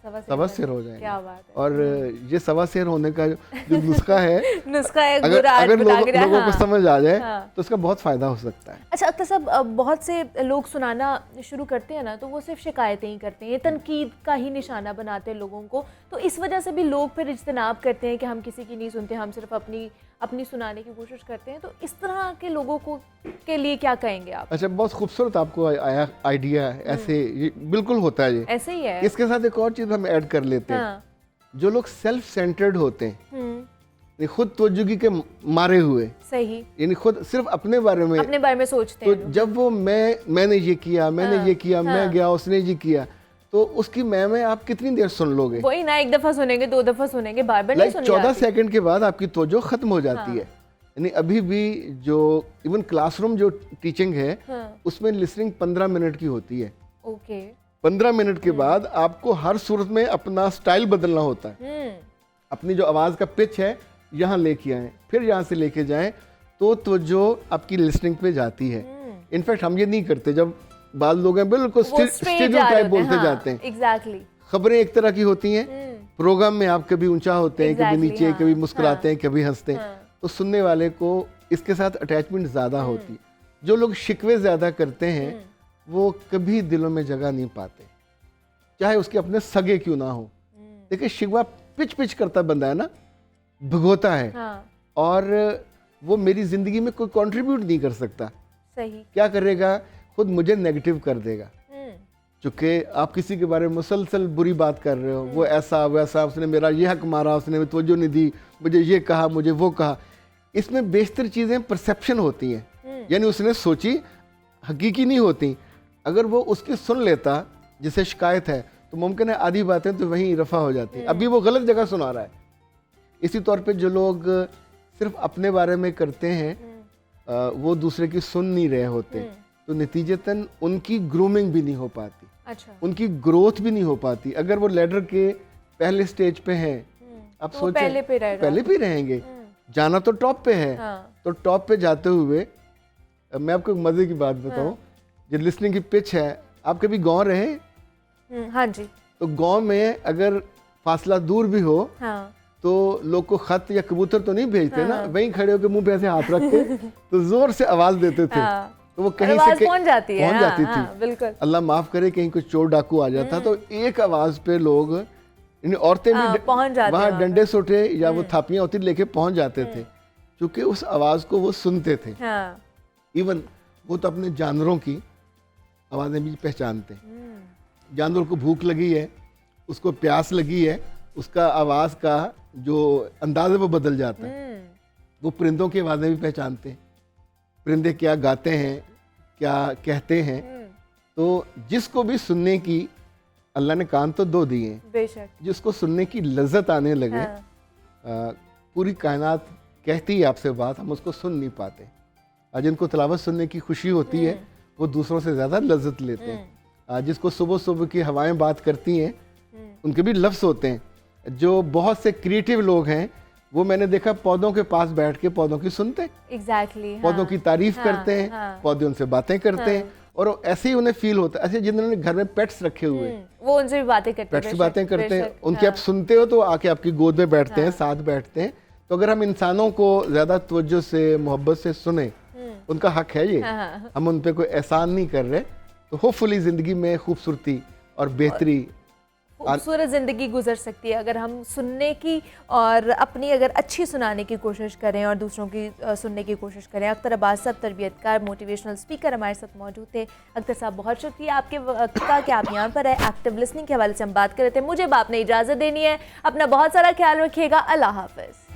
सवा शेर हो जाएंगे। क्या बात है। और ये सवा शेर होने का जो नुस्खा है, नुस्खा है, अगर गुरार अगर बता के लोगों को हाँ। समझ आ जाए हाँ। तो उसका बहुत फायदा हो सकता है। अच्छा अख्तर साहब, बहुत से लोग सुनाना शुरू करते हैं ना तो वो सिर्फ शिकायतें ही करते हैं, तनकीद का ही निशाना बनाते हैं लोगों को, तो इस वजह से भी लोग फिर इज्तनाब करते हैं कि हम किसी की नहीं सुनते, हम सिर्फ अपनी सुनाने की कोशिश करते हैं। तो इस तरह के लोगों को के लिए क्या कहेंगे आप? अच्छा, बहुत खूबसूरत आपको आया आइडिया है। ऐसे ये बिल्कुल होता है, ये ऐसे ही है। इसके साथ एक और चीज़ हम ऐड कर लेते हैं। हाँ। जो लोग सेल्फ सेंटर्ड होते हैं, यानी खुद तवज्जुगी के मारे हुए, सही, यानी खुद सिर्फ अपने बारे में सोचते तो हैं। जब वो मैंने ये किया, मैंने ये किया, मैं गया, उसने ये किया, तो उसकी मैं आप कितनी देर सुन लोगे? वही ना, एक दफा सुनेंगे, 2 दफा सुनेंगे, बार बार नहीं सुनी 14 जाती। सेकंड के बाद आपकी तवज्जो खत्म हो जाती है। यानी अभी भी जो इवन क्लासरूम जो टीचिंग है, उसमें लिसनिंग 15 मिनट की होती है। ओके। 15 मिनट के बाद आपको हर सूरत में अपना स्टाइल बदलना होता है। अपनी जो आवाज़ का पिच है यहाँ लेके आएँ, फिर यहाँ से लेके जाएं, तो जो आपकी लिसनिंग पे जाती है। इनफैक्ट हम ये नहीं करते, जब बाल लोग हैं बिल्कुल स्टीरियोटाइप बोलते जाते हैं। एग्जैक्टली। खबरें एक तरह की होती हैं, प्रोग्राम में आप कभी ऊंचा होते हैं, कभी नीचे, हाँ, कभी मुस्कुराते हैं, कभी हंसते हैं, तो सुनने वाले को इसके साथ अटैचमेंट ज़्यादा होती है। जो लोग शिकवे ज़्यादा करते हैं वो कभी दिलों में जगह नहीं पाते, चाहे उसके अपने सगे क्यों ना हो। देखिए, शिकवा पिच करता बंदा है ना, भगोता है, और वो मेरी ज़िंदगी में कोई कंट्रीब्यूट नहीं कर सकता। सही। क्या करेगा? खुद मुझे नेगेटिव कर देगा। चूँकि आप किसी के बारे में मुसलसल बुरी बात कर रहे हो, वो ऐसा वैसा, उसने मेरा ये हक मारा, उसने तवज्जो नहीं दी, मुझे ये कहा, मुझे वो कहा। इसमें बेशतर चीज़ें परसेप्शन होती हैं, यानी उसने सोची, हकीकी नहीं होती। अगर वो उसकी सुन लेता, जिसे शिकायत है, तो मुमकिन है आधी बातें तो वहीं रफ़ा हो जाती। अभी वो गलत जगह सुना रहा है। इसी तौर पे जो लोग सिर्फ अपने बारे में करते हैं, वो दूसरे की सुन नहीं रहे होते, तो नतीजतन उनकी ग्रूमिंग भी नहीं हो पाती। अच्छा। उनकी ग्रोथ भी नहीं हो पाती। अगर वो लैडर के पहले स्टेज पे हैं, आप तो सोचें पहले पे रहेंगे, जाना तो टॉप पे है। तो टॉप पे जाते हुए मैं आपको एक मज़े की बात बताऊं, जो लिसनिंग की पिच है, आप कभी गाँव रहे? हाँ जी। तो गाँव में अगर फासला दूर भी हो, तो लोग को खत या कबूतर तो नहीं भेजते ना, वहीं खड़े होकर मुंह पे ऐसे हाथ रख के तो जोर से आवाज देते थे, तो वो कहीं से पहुंच जाती थी। बिल्कुल। अल्लाह माफ करे, कहीं कोई चोर डाकू आ जाता तो एक आवाज पे लोग, औरतें भी वहाँ डंडे सोटे या वो थापियां होती लेके पहुंच जाते थे, क्योंकि उस आवाज को वो सुनते थे। इवन वो तो अपने जानवरों की आवाजें भी पहचानते हैं। जानवर को भूख लगी है, उसको प्यास लगी है, उसका आवाज का जो अंदाज है वो बदल जाता है। वो परिंदों की आवाज़ें भी पहचानते हैं, परिंदे क्या गाते हैं, क्या कहते हैं। तो जिसको भी सुनने की अल्लाह ने कान तो दो दिए हैं, बेशक, जिसको सुनने की लज्जत आने लगे, पूरी कायनात कहती है आपसे बात, हम उसको सुन नहीं पाते। और जिनको तिलावत सुनने की खुशी होती है, वो दूसरों से ज़्यादा लज्जत लेते हैं। जिसको सुबह सुबह की हवाएं बात करती हैं, उनके भी लफ्ज़ होते हैं। जो बहुत से क्रिएटिव लोग हैं, वो मैंने देखा पौधों के पास बैठ के पौधों की सुनते हैं। एग्जैक्टली। पौधों की तारीफ करते हैं, पौधे उनसे बातें करते हैं, और ऐसे ही उन्हें फील होता है। ऐसे जिन्होंने घर में पेट्स रखे हुए, वो उनसे भी बातें करते हैं, पेट्स की बातें करते हैं, उनके आप सुनते हो तो आके आपकी गोद में बैठते हैं, साथ बैठते हैं। तो अगर हम इंसानों को ज़्यादा तवज्जो से, मोहब्बत से सुने, उनका हक है ये, हम उन पर कोई एहसान नहीं कर रहे, तो होपफुली ज़िंदगी में खूबसूरती और बेहतरी, खूबसूरत ज़िंदगी गुजर सकती है अगर हम सुनने की और अपनी अगर अच्छी सुनाने की कोशिश करें और दूसरों की सुनने की कोशिश करें। अख्तर अब्बास साहब तरबियतकार, मोटिवेशनल स्पीकर हमारे साथ मौजूद थे। अख्तर साहब, बहुत शुक्रिया आपके वक्त का कि आप यहाँ पर है। एक्टिव लिसनिंग के हवाले से हम बात कर रहे थे। मुझे अब आपने इजाज़त देनी है। अपना बहुत सारा ख्याल रखिएगा। अल्लाह हाफ़िज़।